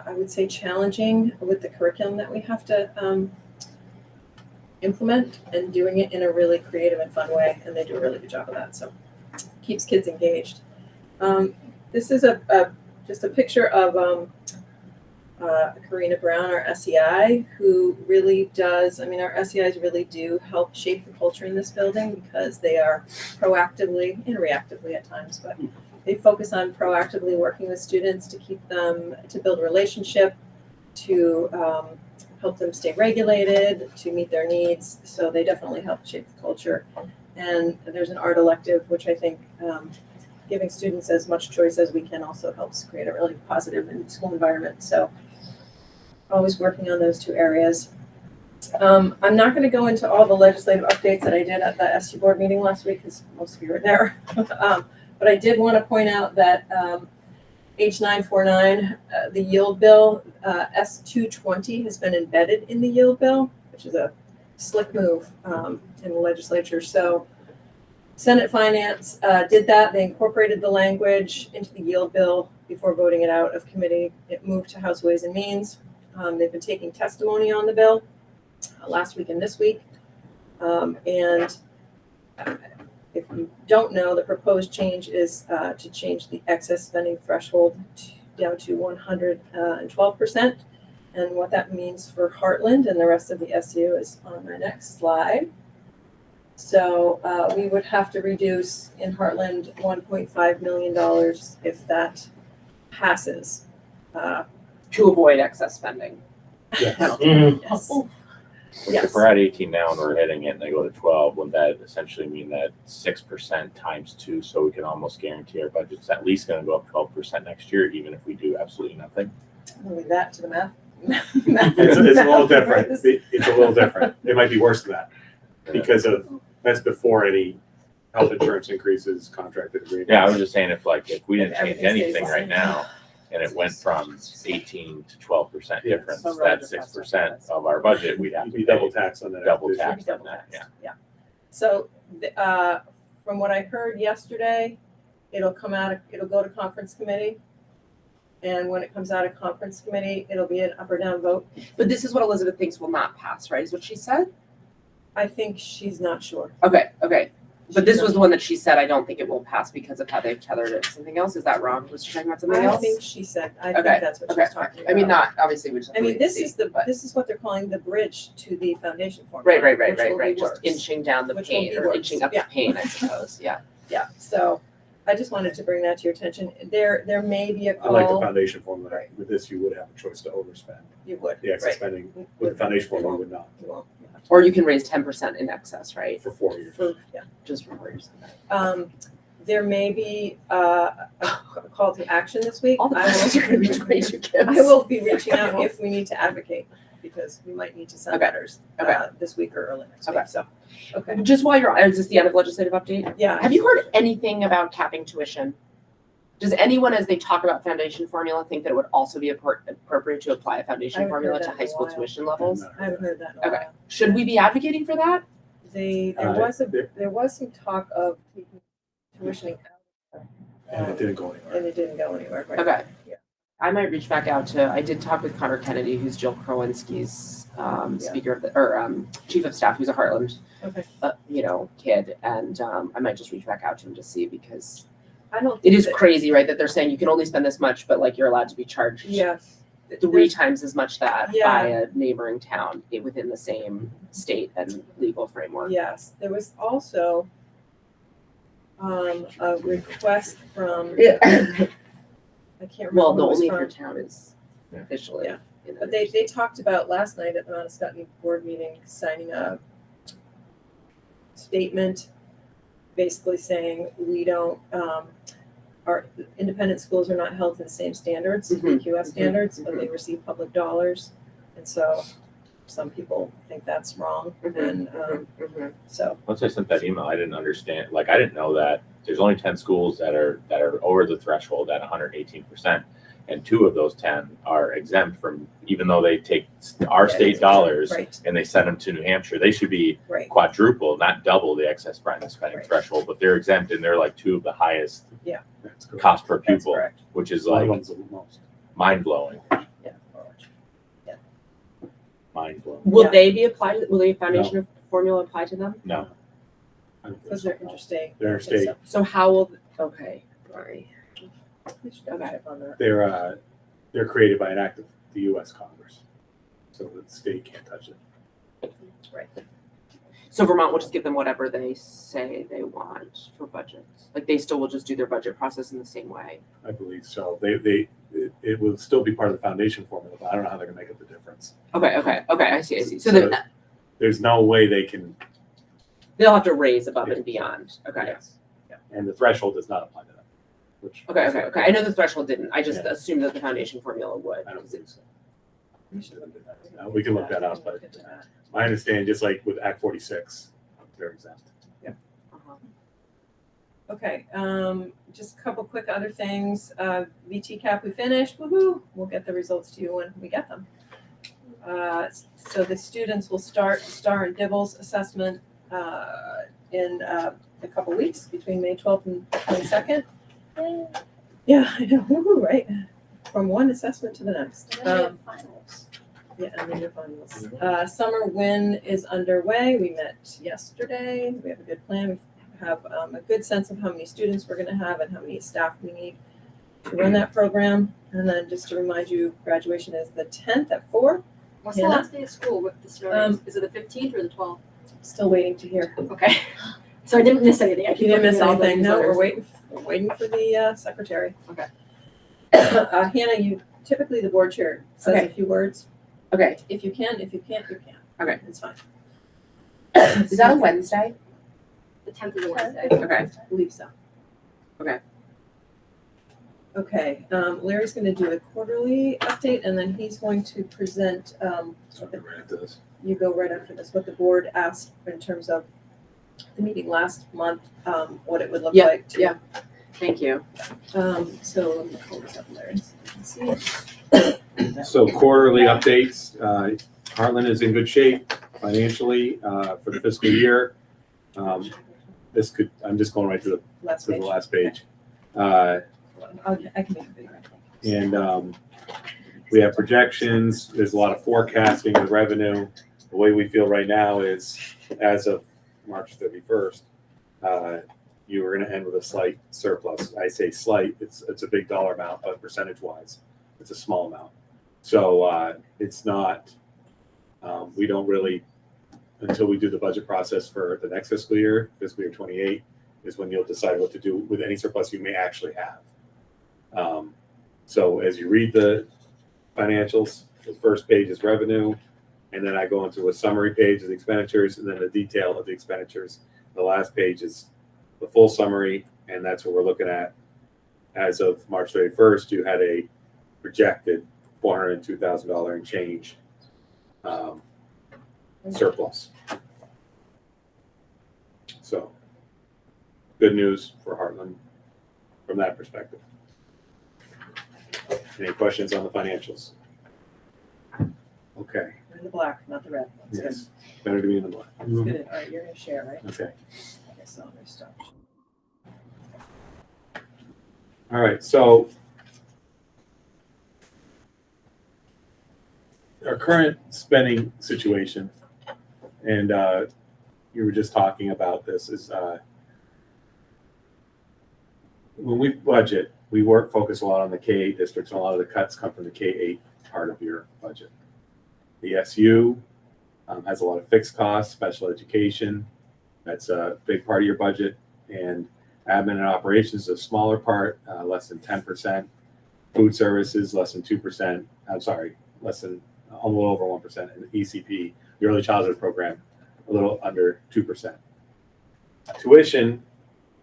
I would say, challenging with the curriculum that we have to implement, and doing it in a really creative and fun way, and they do a really good job of that. So keeps kids engaged. This is just a picture of Karina Brown, our SEI, who really does, our SEIs really do help shape the culture in this building, because they are proactively and reactively at times, but they focus on proactively working with students to keep them, to build a relationship, to help them stay regulated, to meet their needs. So they definitely help shape the culture. And there's an art elective, which I think giving students as much choice as we can also helps create a really positive school environment. So always working on those two areas. I'm not going to go into all the legislative updates that I did at the SU board meeting last week because most of you were there. But I did want to point out that H949, the yield bill, S220 has been embedded in the yield bill, which is a slick move in the legislature. So Senate Finance did that. They incorporated the language into the yield bill before voting it out of committee. It moved to House Ways and Means. They've been taking testimony on the bill last week and this week. And if you don't know, the proposed change is to change the excess spending threshold down to 112%. And what that means for Hartland and the rest of the SU is on my next slide. So we would have to reduce in Hartland $1.5 million if that passes. To avoid excess spending. Yes. Yes. Which Yes. if we're at 18 now and we're hitting it and they go to 12, wouldn't that essentially mean that 6% times 2, so we can almost guarantee our budget's at least going to go up 12% next year, even if we do absolutely nothing? I'll leave that to the math. It's a little different. It's a little different. It might be worse than that because that's before any health insurance increases, contracted agreements. Yeah, I was just saying if we didn't If change everything stays anything the right same. now and it went from 18 to 12% Yeah. difference, So that's right, 6% of our budget we'd have You'd to be pay. double taxed on that. Double acquisition. tax. Double that, tax. Yeah. So from what I heard yesterday, it'll go to conference committee. And when it comes out of conference committee, it'll be an up or down vote. But this is what Elizabeth thinks will not pass, right? Is what she said? I think she's not sure. Okay. But this was the one that she said, I don't think it will pass because of how they've tethered it to something else. Is that wrong? Was she talking about something I else? think she said, I think Okay, that's what Okay. she's talking about. I mean, not, obviously, we just have I to mean, wait this and is see, but- this is what they're calling the bridge to the foundation formula. Right. which will be Just worse. inching down the Which will pain be or worse. inching up Yeah. the pain, I suppose. Yeah. Yeah, so I just wanted to bring that to your attention. There may be a I like the call. foundation formula. Right. With this, you would have a choice to overspend. You would, The excess right. spending with the foundation formula, you would not You won't. Or you can raise 10% in excess, right? for 4 years. Yeah. Just for years. There may be a call to action this week. All the I will- classes are gonna be 22 kids. I will be reaching out if we need to advocate, because we might need to send Okay. letters Okay. this week or early next Okay. week, so, okay. Just while you're on, is this the end of legislative update? Yeah. Have you heard anything about capping tuition? Does anyone, as they talk about foundation formula, think that it would also be appropriate to apply a I foundation haven't formula heard to that in high a school while. tuition levels? I haven't heard that in a Okay. while. Should we be advocating for that? There was some talk of taking tuition out, And it didn't go anywhere. and it didn't go anywhere, right? Okay. Yeah. I might reach back out to, I did talk with Connor Kennedy, who's Jill Krowinski's speaker of the, or chief of staff, who's a Hartland, Okay. kid. And I might just reach back out to him to see, because I don't. it think is that- crazy, right? That they're saying you can only spend this much, but like you're allowed to be charged Yeah. 3 times as much that Yeah. by a neighboring town within the same state and legal framework. Yes, there was also a request from, Yeah. I can't remember Well, who no, it was only if from. your town is Yeah. officially. Yeah. in But it. they talked about last night at the Mount Scottney board meeting, signing a statement basically saying we don't, our independent schools are not held to the same standards, Mhm, QS standards, but they receive public dollars. And so some people think that's wrong. And Mhm. so, Once I sent that email, I didn't understand, I didn't know that there's only 10 schools that are over the threshold at 118%. And 2 of those 10 are exempt from, even though they take our Yeah, state dollars right, and they send them to New Hampshire, they should be right, quadruple, not double the excess spending Right. threshold, but they're exempt and they're like 2 of the highest That's correct. cost per that's pupil, correct. which is One of like them's the most. mind blowing. Yeah. Mind blowing. Will Yeah. they be applied, will the foundation formula apply to them? No, I don't think Because so. they're interstate. They're interstate. So So how will, okay, sorry. we should double check on that. They're created by an act of the U.S. Congress, so the state can't touch it. Right. So Vermont will just give them whatever they say they want for budgets? Like they still will just do their budget process in the same way? I believe so. It will still be part of the foundation formula, but I don't know how they're gonna make up the difference. Okay, I see. So then There's no way they can. they'll have to raise above and beyond, okay. Yes. And the threshold does not apply to them, which. Okay. I know the threshold didn't. I just Yeah. assumed that the foundation formula would. I don't think so. We should look at that. We can look that up, but my understanding, just like with Act 46, they're exempt. Uh-huh. Okay, just a couple quick other things. VTCAP we finished, woohoo! We'll get the results to you when we get them. So the students will start STAR and DIBELS assessment in a couple weeks, between May 12th and 22nd. Yeah, I know, woohoo, right? From one assessment to the next. And then we have finals. Yeah, and then your finals. Summer WIN is underway. We met yesterday. We have a good plan. We have a good sense of how many students we're gonna have and how many staff we need to run that program. And then just to remind you, graduation is the 10th at 4. What's the Hannah? last day of school with the snow days? Is it the 15th or the 12th? Still waiting to hear. Okay. So I didn't miss anything. I You keep didn't looking miss at all the anything. No, we're newsletters. waiting for the secretary. Okay. Hannah, you typically the board chair says Okay. a few words. Okay, If you can, if you can't, you can't. Okay. It's fine. is that a Wednesday? The 10th is a Wednesday. Okay. I believe so. Okay. Okay, Larry's gonna do a quarterly update and then he's going to present, So I'm right into this. you go right after this, what the board asked in terms of the meeting last month, what it would look Yeah, like to. yeah. Thank you. So let me pull this up, Larry, so you can see it. So quarterly updates, Hartland is in good shape financially for the fiscal year. I'm just going right to Last the page. last page. I can make it bigger, I think. And we have projections, there's a lot of forecasting of revenue. The way we feel right now is, as of March 31st, you were gonna end with a slight surplus. I say slight, it's a big dollar amount, but percentage-wise, it's a small amount. So it's not, we don't really, until we do the budget process for the next fiscal year 28, is when you'll decide what to do with any surplus you may actually have. So as you read the financials, the first page is revenue, and then I go into a summary page of the expenditures, and then the detail of the expenditures. The last page is the full summary, and that's what we're looking at. As of March 31st, you had a projected $402,000 and change surplus. So, good news for Hartland from that perspective. Any questions on the financials? Okay, We're in the black, not the red. That's good. yes, better to be in the black. That's good. All right, you're gonna share, right? Okay, Okay, so I'm gonna start. all right, so our current spending situation, and you were just talking about this, is when we budget, we focus a lot on the K-8 districts, and a lot of the cuts come from the K-8 part of your budget. The SU has a lot of fixed costs, special education, that's a big part of your budget, and admin and operations is a smaller part, less than 10%. Food services, less than 2%. I'm sorry, less than a little over 1%. And ECP, the early childhood program, a little under 2%. Tuition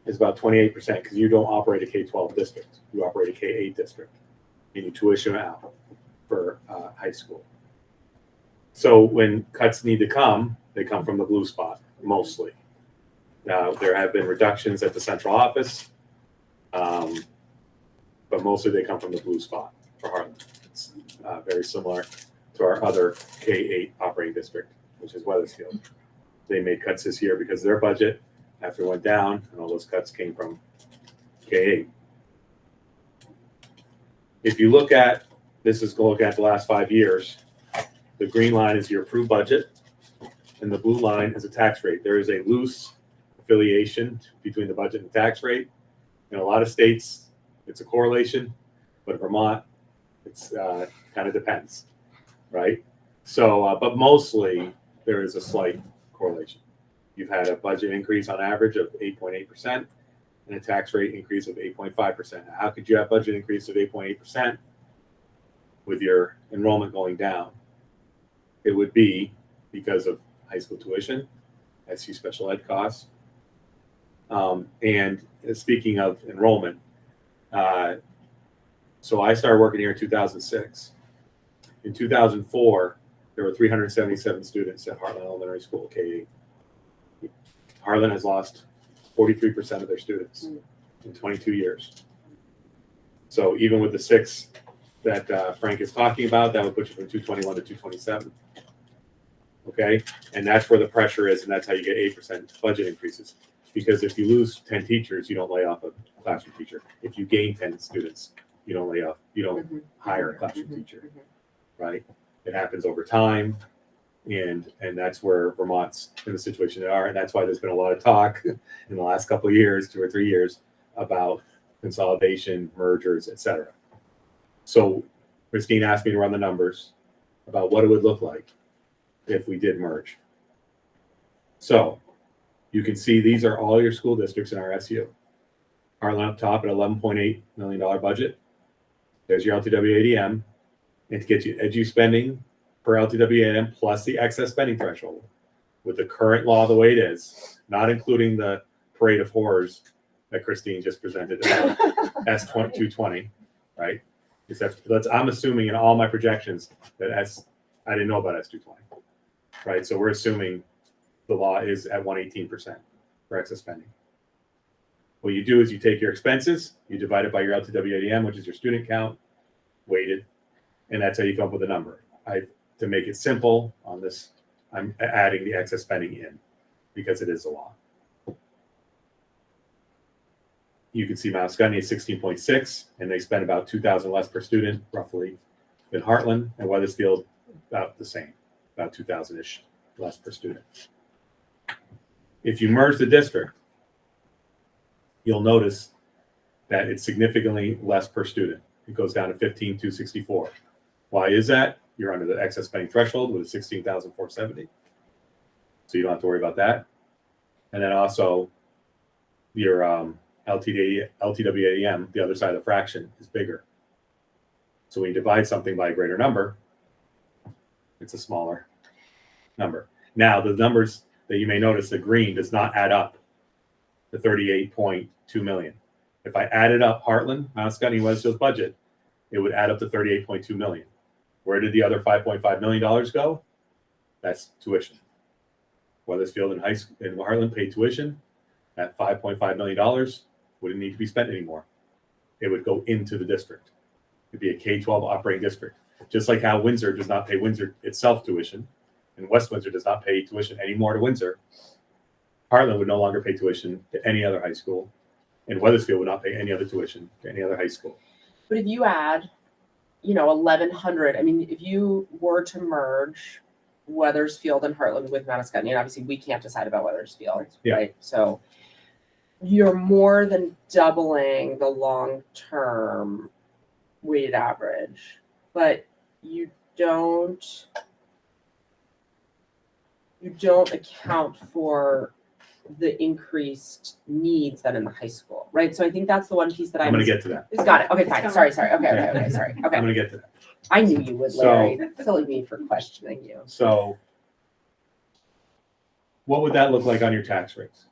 is about 28% because you don't operate a K-12 district. You operate a K-8 district, and you tuition out for high school. So when cuts need to come, they come from the blue spot, mostly. Now, there have been reductions at the central office, but mostly they come from the blue spot for Hartland. It's very similar to our other K-8 operating district, which is Weathersfield. They made cuts this year because their budget, after it went down, and all those cuts came from K-8. If you look at, this is going to look at the last 5 years, the green line is your approved budget, and the blue line is a tax rate. There is a loose affiliation between the budget and tax rate. In a lot of states, it's a correlation, but in Vermont, it's kind of depends, right? So, but mostly there is a slight correlation. You've had a budget increase on average of 8.8% and a tax rate increase of 8.5%. How could you have budget increase of 8.8% with your enrollment going down? It would be because of high school tuition, SU special ed costs. And speaking of enrollment, so I started working here in 2006. In 2004, there were 377 students at Hartland Elementary School, K-8. Hartland has lost 43% of their students in 22 years. So even with the 6 that Frank is talking about, that would put you from 221 to 227. Okay, and that's where the pressure is, and that's how you get 8% budget increases. Because if you lose 10 teachers, you don't lay off a classroom teacher. If you gain 10 students, you don't lay off, you don't hire a classroom teacher, right? It happens over time, and that's where Vermont's in the situation they are, and that's why there's been a lot of talk in the last couple of years, 2 or 3 years, about consolidation, mergers, etc. So Christine asked me to run the numbers about what it would look like if we did merge. So you can see these are all your school districts in our SU. Hartland up top at $11.8 million budget. There's your LTW-ADM. And to get you edu spending per LTW-ADM plus the excess spending threshold, with the current law the way it is, not including the parade of horrors that Christine just presented about S220, right? I'm assuming in all my projections that I didn't know about S220, right? So we're assuming the law is at 118% for excess spending. What you do is you take your expenses, you divide it by your LTW-ADM, which is your student count, weighted, and that's how you come up with a number. To make it simple on this, I'm adding the excess spending in because it is a law. You can see Mount Scotty is 16.6, and they spend about 2,000 less per student, roughly, than Hartland, and Wethersfield about the same, about 2,000-ish less per student. If you merge the district, you'll notice that it's significantly less per student. It goes down to 15,264. Why is that? You're under the excess spending threshold with 16,470. So you don't have to worry about that. And then also your LTW-ADM, the other side of the fraction, is bigger. So when you divide something by a greater number, it's a smaller number. Now, the numbers that you may notice, the green does not add up to 38.2 million. If I added up Hartland, Mount Scotty, and Wethersfield's budget, it would add up to 38.2 million. Where did the other $5.5 million go? That's tuition. Wethersfield and Hartland paid tuition. That $5.5 million wouldn't need to be spent anymore. It would go into the district. It'd be a K-12 operating district. Just like how Windsor does not pay Windsor itself tuition, and West Windsor does not pay tuition anymore to Windsor, Hartland would no longer pay tuition to any other high school, and Wethersfield would not pay any other tuition to any other high school. But if you add, 1,100, I mean, if you were to merge Wethersfield and Hartland with Mount Scotty, and obviously we can't decide about Wethersfield, Yeah. right? So you're more than doubling the long-term weighted average, but you don't account for the increased needs that in the high school, right? So I think that's the one piece that I'm going to get to that. Got it. Okay, fine. Sorry. Okay, sorry. I'm Okay. going to get to that. I knew you would, Larry. Silly me for questioning you. So what would that look like on your tax rates?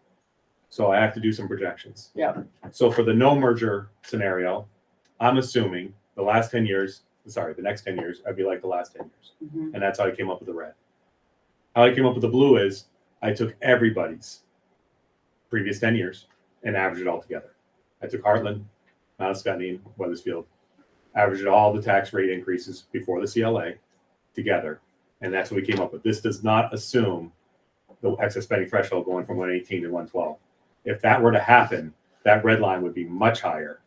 So I have to do some projections. Yeah. So for the no merger scenario, I'm assuming the next 10 years, I'd be like the last 10 years. Mhm. And that's how I came up with the red. How I came up with the blue is I took everybody's previous 10 years and averaged it all together. I took Hartland, Mount Scotty, Wethersfield, averaged all the tax rate increases before the CLA together. And that's what we came up with. This does not assume the excess spending threshold going from 118 to 112. If that were to happen, that red line would be much higher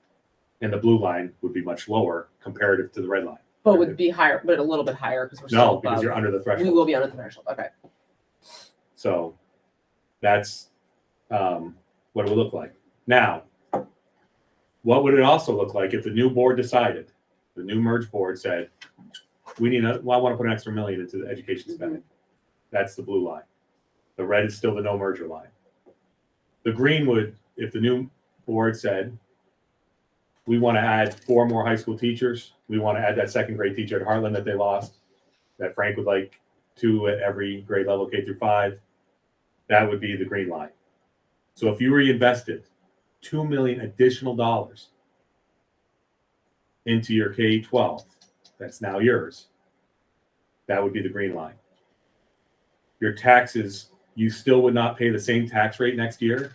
and the blue line would be much lower comparative to the red line. But would be higher, but a little bit higher because we're still No, above. because you're under the We threshold. will be under the threshold. Okay. So that's what it would look like. Now, what would it also look like if the new board decided, the new merged board said, I want to put an extra $1 million into the education spending. That's the blue line. The red is still the no merger line. The green would, if the new board said, we want to add 4 more high school teachers, we want to add that second grade teacher at Hartland that they lost, that Frank would like 2 at every grade level K through 5, that would be the green line. So if you reinvested $2 million additional dollars into your K-12, that's now yours, That would be the green line. Your taxes, you still would not pay the same tax rate next year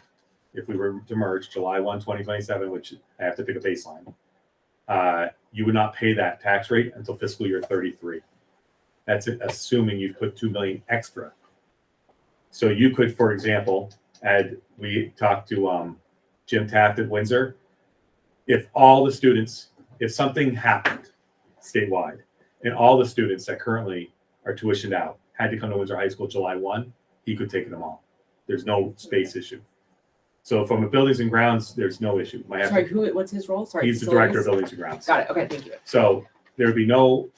if we were to merge July 1, 2027, which I have to pick a baseline. You would not pay that tax rate until fiscal year 33. That's assuming you put 2 million extra. So you could, for example, we talked to Jim Taft at Windsor. If all the students, if something happened statewide and all the students that currently are tuitioned out had to come to Windsor High School July 1, he could take them all. There's no space issue. So from a buildings and grounds, there's no issue. Sorry, what's his role? Sorry. He's the director of facilities? buildings and grounds. Got it. Okay, thank you. So there would be no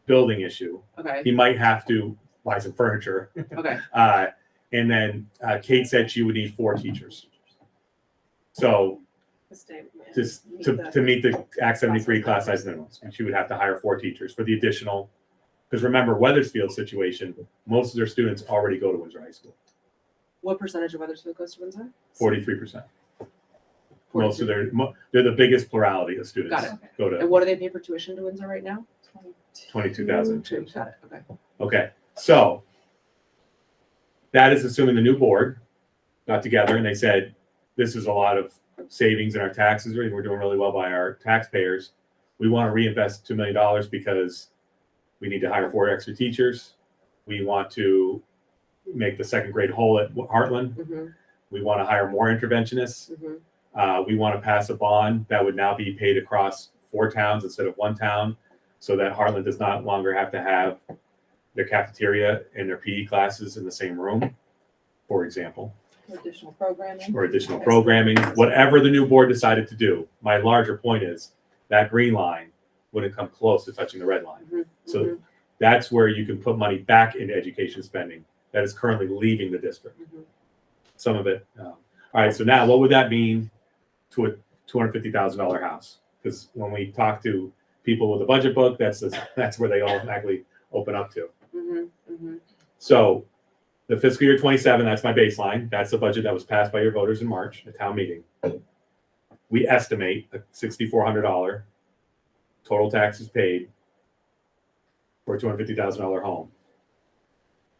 building issue. Okay, He might have to buy some furniture. okay. And then Kate said she would need 4 teachers. So just to meet the Act 73 class size minimums, she would have to hire 4 teachers for the additional, because remember Weathersfield's situation, most of their students already go to Windsor High School, What percentage of Weathersfield goes to Windsor? 43%. Most of they're the biggest plurality of students Got go And to what do they pay for tuition to Windsor right now? 22,000. Got it. Okay. Okay, so that is assuming the new board got together and they said, this is a lot of savings in our taxes, we're doing really well by our taxpayers. We want to reinvest $2 million because we need to hire 4 extra teachers. We want to make the second grade whole at Hartland. Mm-hmm, We want to hire more interventionists. mm-hmm. We want to pass a bond that would now be paid across 4 towns instead of 1 town, so that Hartland does not longer have to have their cafeteria and their PE classes in the same room, for example, Additional programming. or additional programming, whatever the new board decided to do. My larger point is that green line wouldn't come close to touching the red line. Mhm, So mhm. that's where you can put money back into education spending that is currently leaving the district. Mhm. Some of it. All right, so now what would that mean to a $250,000 house? Because when we talk to people with a budget book, that's where they automatically open up to. Mhm, mhm. So the fiscal year 27, that's my baseline. That's the budget that was passed by your voters in March at town meeting. We estimate a $6,400 total taxes paid for a $250,000 home.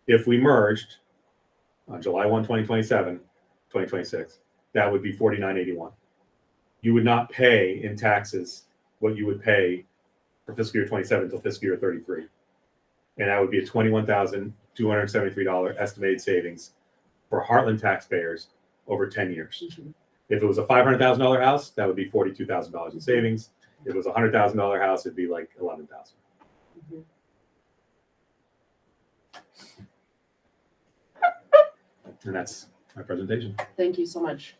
If we merged on July 1, 2027, 2026, that would be $4,981. You would not pay in taxes what you would pay for fiscal year 27 until fiscal year 33. And that would be a $21,273 estimated savings for Hartland taxpayers over 10 years. Mhm. If it was a $500,000 house, that would be $42,000 in savings. If it was a $100,000 house, it'd be like 11,000. Mhm. And that's my presentation. Thank you so much.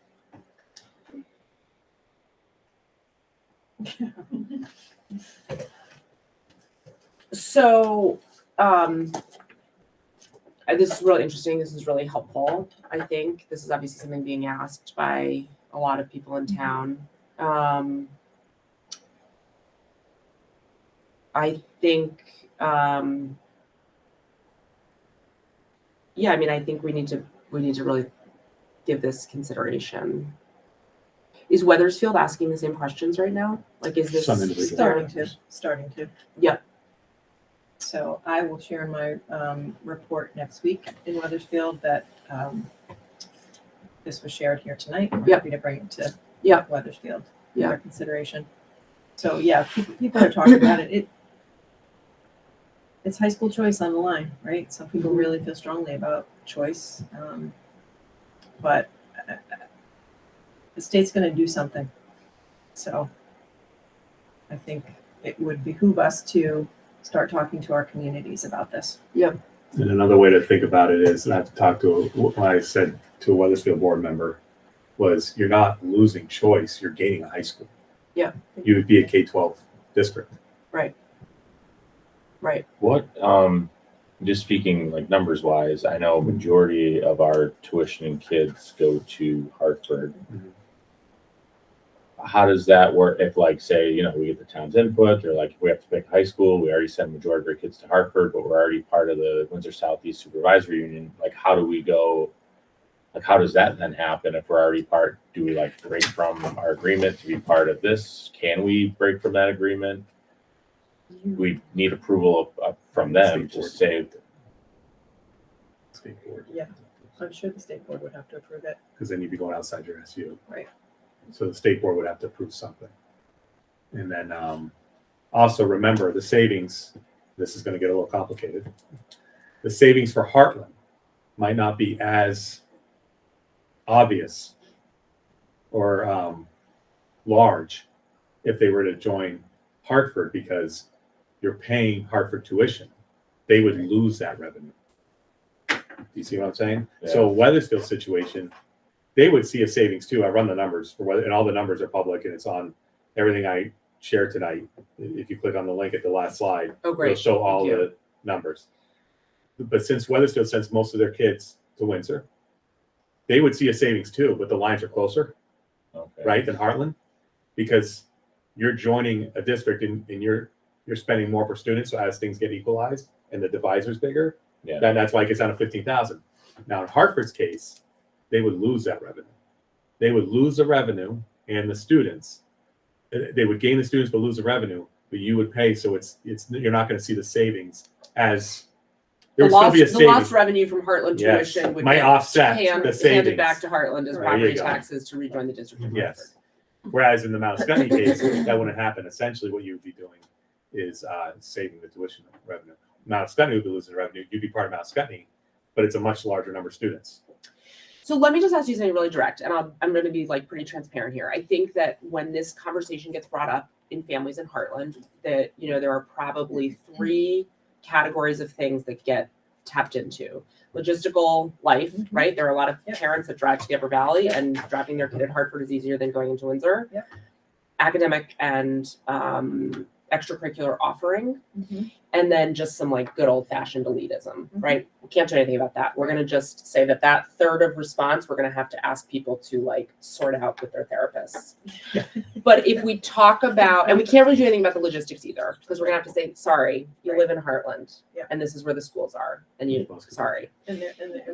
So, this is really interesting. This is really helpful. I think this is obviously something being asked by a lot of people in town. I think, yeah, I mean, I think we need to really give this consideration. Is Weathersfield asking the same questions right now? Like, is this Some individuals. Starting to. Yep. So I will share my report next week in Weathersfield that this was shared here tonight. We're Yep. happy to bring it to Yep. Weathersfield for Yep. their consideration. So yeah, people are talking about it. It's high school choice on the line, right? Some people really feel strongly about choice, but the state's going to do something. So I think it would behoove us to start talking to our communities about this. And another way to think about it is, and I've talked to, what I said to a Weathersfield board member, was you're not losing choice, you're gaining a high school. Yeah. You would be a K-12 district. Right. What, just speaking like numbers wise, I know majority of our tuitioning kids go to Hartford. Mhm. How does that work if, like, say, we get the town's input, they're like, if we have to pick high school, we already send majority of our kids to Hartford, but we're already part of the Windsor Southeast Supervisory Union. Like, how do we go, like, how does that then happen if we're already part? Do we like break from our agreement to be part of this? Can we break from that agreement? We need approval from them State to board. say, State board, I'm sure the state board would have to approve it. because then you'd be going outside your SU. Right. So the state board would have to approve something. And then also remember the savings, this is going to get a little complicated. The savings for Hartland might not be as obvious or large if they were to join Hartford, because you're paying Hartford tuition. They would lose that revenue. Do you see what I'm saying? Yeah. So Weathersfield situation, they would see a savings too. I run the numbers for whether, and all the numbers are public and it's on everything I shared tonight. If you click on the link at the last slide, Oh, it'll great. show all Thank you. the numbers. But since Weathersfield sends most of their kids to Windsor, they would see a savings too, but the lines are closer, okay. right, than Hartland, because you're joining a district and you're spending more per student. So as things get equalized and the divisor's bigger, Yeah. then that's why it gets down to 15,000. Now in Hartford's case, they would lose that revenue. They would lose the revenue and the students. They would gain the students but lose the revenue, but you would pay. So it's you're not going to see the savings as The there would still lost, be a the lost savings. revenue from Heartland Yes, tuition would might get offset the handed savings. back to Heartland as There property you go. taxes to rejoin the district of Hartford. Yes. Whereas in the Mount Scottney case, that wouldn't happen. Essentially, what you would be doing is saving the tuition revenue. Mount Scottney would be losing revenue. You'd be part of Mount Scottney, but it's a much larger number of students. So let me just ask you something really direct, and I'm going to be like pretty transparent here. I think that when this conversation gets brought up in families in Heartland, that there are probably 3 categories of things that get tapped into. Logistical life, right? There are a lot of parents that drive to the Upper Valley, and dropping their kid at Hartford is easier than going into Windsor. Yep. Academic and extracurricular offering, Mhm. and then just some like good old fashioned elitism, right? We can't do anything about that. We're going to just say that third of response, we're going to have to ask people to like sort out with their therapists. But if we talk about, and we can't really do anything about the logistics either, because we're going to have to say, sorry, you live in Heartland, Yeah. and this is where the schools are, and you, sorry. And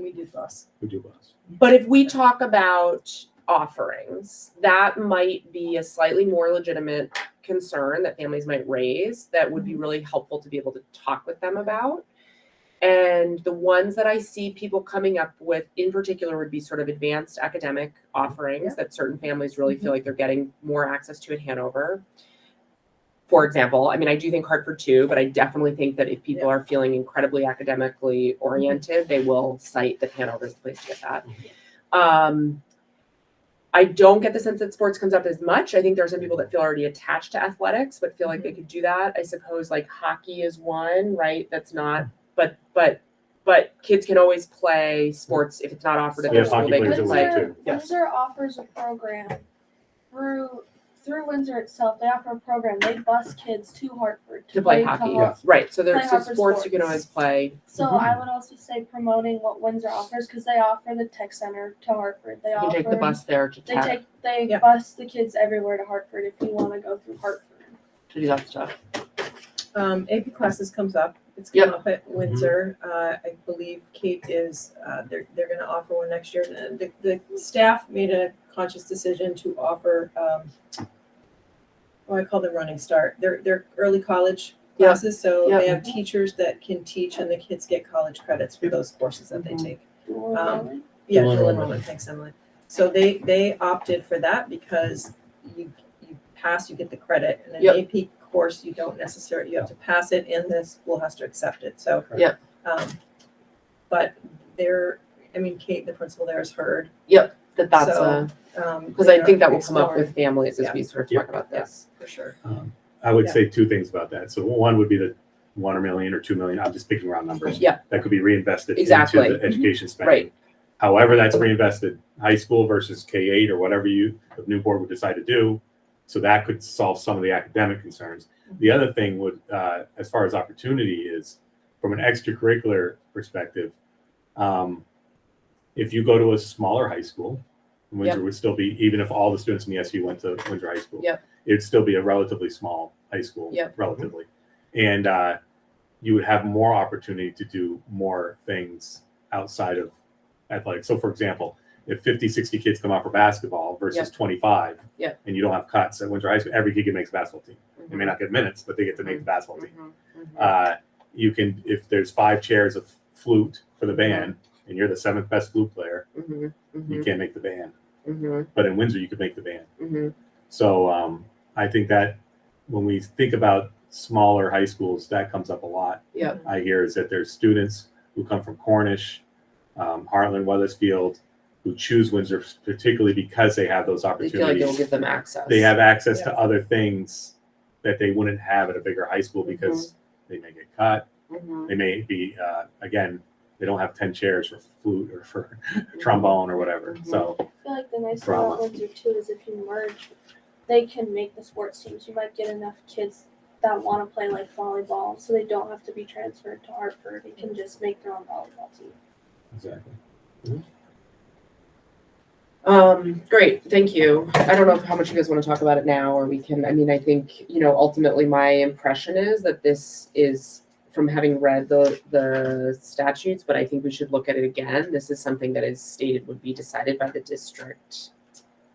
we do bus. We do bus. But if we talk about offerings, that might be a slightly more legitimate concern that families might raise that would be really helpful to be able to talk with them about. And the ones that I see people coming up with in particular would be sort of advanced academic offerings that certain families really feel like they're getting more access to in Hanover. For example, I mean, I do think Hartford too, but I definitely think that if people are feeling incredibly academically oriented, they will cite that Hanover is the place to get that. I don't get the sense that sports comes up as much. I think there are some people that feel already attached to athletics, but feel like they could do that. I suppose like hockey is one, right? That's not, but kids can always play sports if it's not offered at We their have school. hockey They players can at play. Windsor too. Yes. Windsor offers a program through Windsor itself. They offer a program. They bus kids to Hartford To play hockey, Hartford. right? So there's Play some Hartford sports you can sports. always play. So I would also say promoting what Windsor offers because they offer the tech center to Hartford. They You can offer take the bus there to They Yeah. bus the kids everywhere to Hartford if you want to go through Hartford. do that stuff. AP classes comes up. It's come up at Windsor. I believe Kate is, they're going to offer one next year. The staff made a conscious decision to offer, I call them Running Start. They're early college classes, so they have teachers that can teach and the kids get college credits for those courses that they take. Dual Um, enrollment. Yeah, Dual dual enrollment. enrollment, thanks, Emily. So they opted for that because you pass, you get the credit, and an AP course, you don't necessarily, you have to pass it and the school has to accept it, so. Yep. But Kate, the principal there, has heard. That's So, because I think that will they're come up exploring. with families as Yeah. we sort of talk about this. For sure. I would Yeah. say 2 things about that. So one would be the 1 million or 2 million. I'm just picking round numbers. Yeah. That could be reinvested Exactly. into the education spending. Right. However, that's reinvested, high school versus K-8 or whatever the new board would decide to do. So that could solve some of the academic concerns. The other thing would, as far as opportunity is, from an extracurricular perspective, if you go to a smaller high school, Windsor would still be, even if all the students in the SU went to Windsor High School, it'd still be a relatively small high school, relatively. And you would have more opportunity to do more things outside of athletics. So for example, if 50, 60 kids come out for basketball versus 25, and you don't have cuts at Windsor High School, every kid makes a basketball team. They may not get minutes, but they get to make the basketball team. you can, if there's 5 chairs of flute for the band and you're the 7th best flute player, Mhm, you mhm, can't make the band. mhm, But in Windsor, you could make the band. mhm. So I think that when we think about smaller high schools, that comes up a lot. Yeah. I hear is that there's students who come from Cornish, Hartland, Weathersfield, who choose Windsor particularly because they have those They feel like it'll opportunities. give them access. They have access to other things that they wouldn't have at a bigger high school because they may get cut. Mhm. They may be, again, they don't have 10 chairs for flute or for trombone or whatever. So, I feel like the nice thing Drama. about Windsor too is if you merge, they can make the sports teams. You might get enough kids that want to play like volleyball, so they don't have to be transferred to Hartford. They can just make their own volleyball team. exactly. Great, thank you. I don't know how much you guys want to talk about it now, or we can, I mean, I think, ultimately my impression is that this is, from having read the statutes, but I think we should look at it again. This is something that is stated would be decided by the district.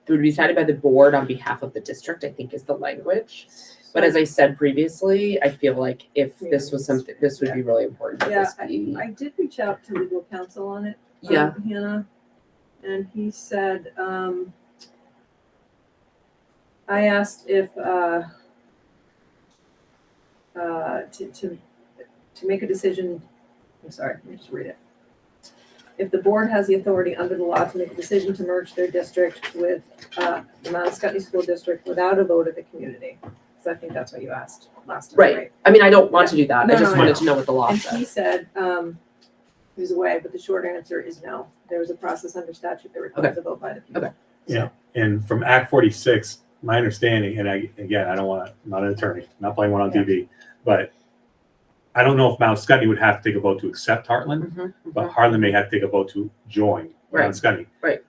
It would be decided by the board on behalf of the district, I think is the language. But as I said previously, I feel like if this was something, this would be really important. that Yeah, this be- I did reach out to legal counsel on it. Yeah. Hannah, and he said, I asked if, to make a decision, I'm sorry, let me just read it. If the board has the authority under the law to make a decision to merge their district with, the Mount Scottney School District without a vote of the community. So I think that's what you asked last time, Right. right? I mean, I don't want to do that. No, I just no, I wanted know. to know what the law And said. he said, he was away, but the short answer is no. There was a process under statute that requires a vote by the people. Okay. Yeah. And from Act 46, my understanding, and I don't want to, I'm not an attorney, I'm not playing one on TV, but I don't know if Mount Scottney would have to take a vote to accept Hartland, Mhm, but Hartland may have to take a vote to join Right. Mount Scottney. Right.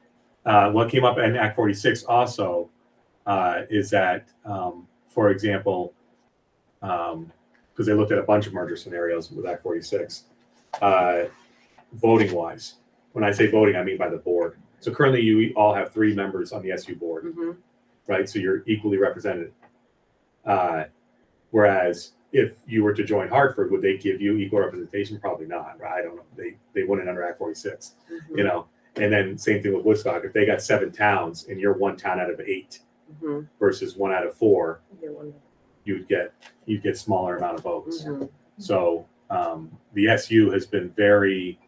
What came up in Act 46 also is that, for example, because they looked at a bunch of merger scenarios with Act 46, voting wise. When I say voting, I mean by the board. So currently you all have 3 members on the SU board, mhm. right? So you're equally represented. Whereas if you were to join Hartford, would they give you equal representation? Probably not, right? I don't know. They wouldn't under Act 46, you know? And then same thing with Woodstock. If they got 7 towns and you're 1 town out of 8 Mhm. versus 1 out of 4, Either one. you'd get smaller amount of votes. Mhm. So the SU has been very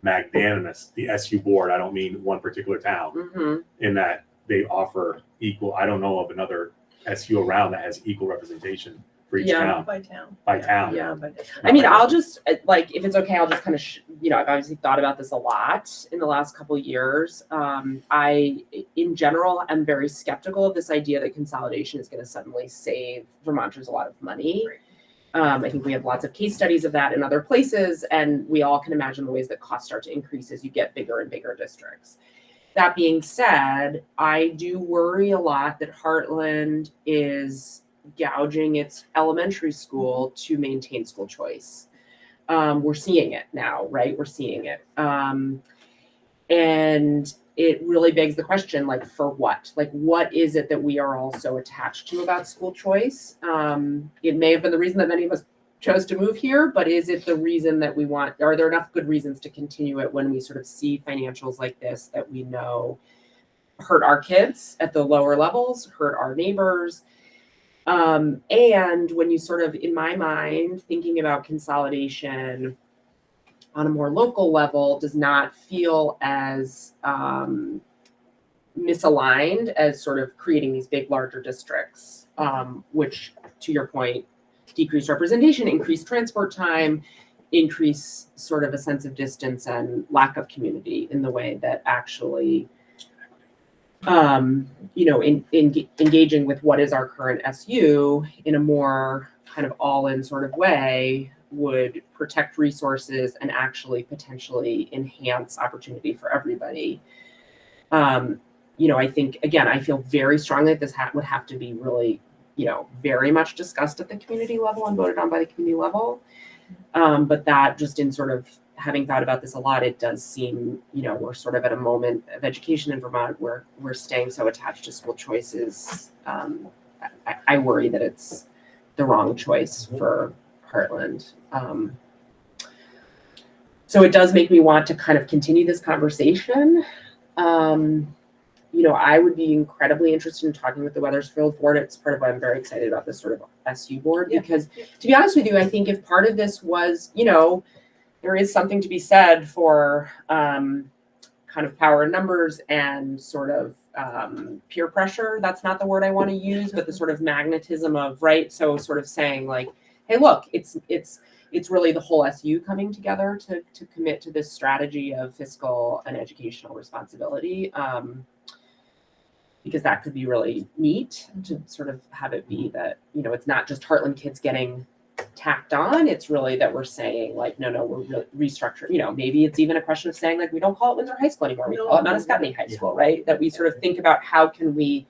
magnanimous. The SU board, I don't mean one particular town, Mhm. in that they offer equal. I don't know of another SU around that has equal representation for each Yeah. town By town. by town. Yeah. By town. I mean, I'll just if it's okay, I'll just kind of I've obviously thought about this a lot in the last couple of years. I, in general, am very skeptical of this idea that consolidation is going to suddenly save Vermonters a lot of money. Right. I think we have lots of case studies of that in other places, and we all can imagine the ways that costs start to increase as you get bigger and bigger districts. That being said, I do worry a lot that Hartland is gouging its elementary school to maintain school choice. We're seeing it now, right? We're seeing it. And it really begs the question, like, for what? Like, what is it that we are all so attached to about school choice? It may have been the reason that many of us chose to move here, but is it the reason that we want, are there enough good reasons to continue it when we sort of see financials like this that we know hurt our kids at the lower levels, hurt our neighbors? And when you sort of, in my mind, thinking about consolidation on a more local level does not feel as misaligned as sort of creating these big, larger districts, which, to your point, decrease representation, increase transport time, increase sort of a sense of distance and lack of community in the way that actually engaging with what is our current SU in a more kind of all-in sort of way would protect resources and actually potentially enhance opportunity for everybody. I think, again, I feel very strongly that this would have to be really, very much discussed at the community level and voted on by the community level. But that just in sort of having thought about this a lot, it does seem, we're sort of at a moment of education in Vermont where we're staying so attached to school choices. I worry that it's the wrong choice for Hartland. So it does make me want to kind of continue this conversation. I would be incredibly interested in talking with the Wethersfield board. It's part of why I'm very excited about this sort of SU board, because to be honest with you, I think if part of this was, there is something to be said for kind of power in numbers and sort of peer pressure. That's not the word I want to use, but the sort of magnetism of, right? So sort of saying like, hey, look, it's really the whole SU coming together to commit to this strategy of fiscal and educational responsibility. Because that could be really neat to sort of have it be that, it's not just Hartland kids getting tacked on. It's really that we're saying like, no, we're really restructuring. Maybe it's even a question of saying like, we don't call it Windsor High School anymore. We call it Mount Escutney High School, right? That we sort of think about how can we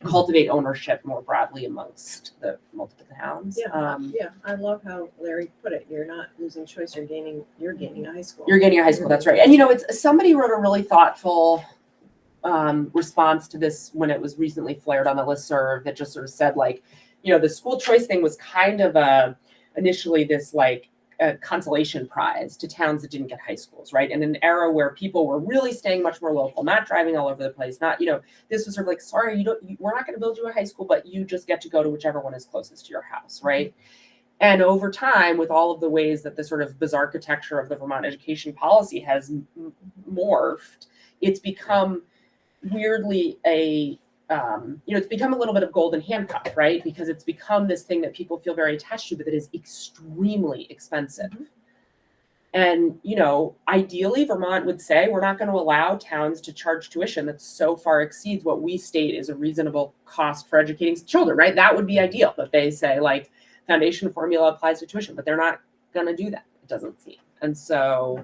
cultivate ownership more broadly amongst the multiple towns. I love how Larry put it. You're not losing choice. You're gaining a high school. You're gaining a high school. That's right. And it's somebody wrote a really thoughtful response to this when it was recently flared on the listserv that just sort of said like, the school choice thing was kind of initially this like a consolation prize to towns that didn't get high schools, right? In an era where people were really staying much more local, not driving all over the place, not, this was sort of like, sorry, we're not going to build you a high school, but you just get to go to whichever one is closest to your house, right? And over time, with all of the ways that the sort of bizarre architecture of the Vermont education policy has morphed, it's become weirdly it's become a little bit of golden handcuff, right? Because it's become this thing that people feel very attached to, but that is extremely expensive. And, ideally Vermont would say, we're not going to allow towns to charge tuition that so far exceeds what we state is a reasonable cost for educating children, right? That would be ideal, that they say like foundation formula applies to tuition, but they're not going to do that, it doesn't seem. And so,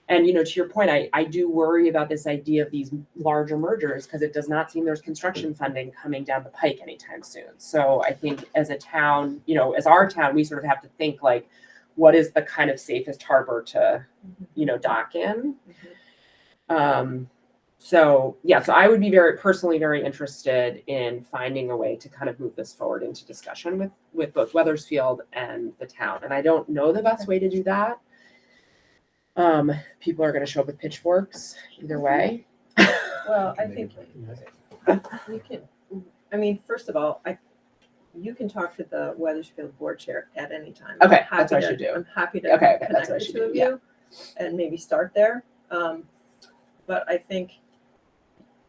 and, to your point, I do worry about this idea of these larger mergers because it does not seem there's construction funding coming down the pike anytime soon. So I think as a town, as our town, we sort of have to think like, what is the kind of safest harbor to, dock in? So I would be personally very interested in finding a way to kind of move this forward into discussion with both Wethersfield and the town. And I don't know the best way to do that. People are going to show up with pitchforks either way. Well, I think you can. First of all, you can talk to the Wethersfield board chair at any time. Okay, that's what I should do. I'm happy to connect the two of you and maybe start there. But I think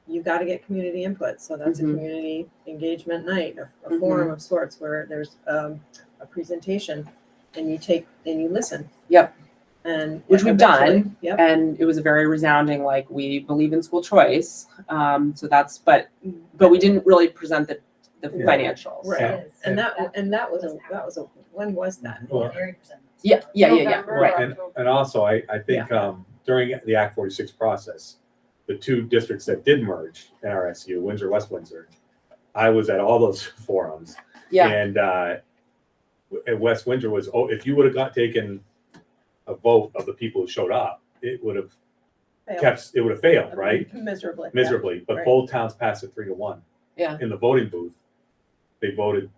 you got to get community input. So that's a community engagement night, a forum of sorts where there's a presentation and you listen. Yep. And which we've done. Yep. And it was a very resounding, like, we believe in school choice. So that's, but we didn't really present the financials. Right. And that was a when was that? Well, Yeah. Right. And also, I think during the Act 46 process, the two districts that did merge in RSU, Windsor, West Windsor, I was at all those forums. Yeah. And West Windsor was, if you would have taken a vote of the people who showed up, it would have failed, right? Miserably. But both towns passed it 3-1. Yeah. In the voting booth, they voted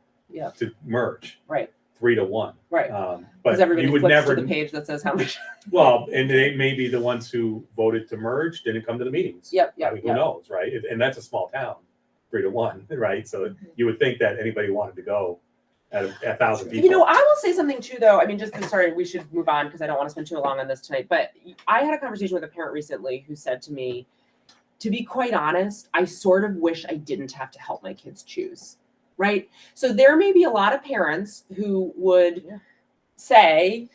to merge. Right. 3-1. Right. But because everybody you would flips never to the page that says how much. Well, and they maybe the ones who voted to merge didn't come to the meetings. Yep. I mean, who knows, right? And that's a small town, 3-1, right? So you would think that anybody wanted to go at 1,000 people. I will say something too, though. I mean, sorry, we should move on because I don't want to spend too long on this tonight. But I had a conversation with a parent recently who said to me, to be quite honest, I sort of wish I didn't have to help my kids choose, right? So there may be a lot of parents who would say,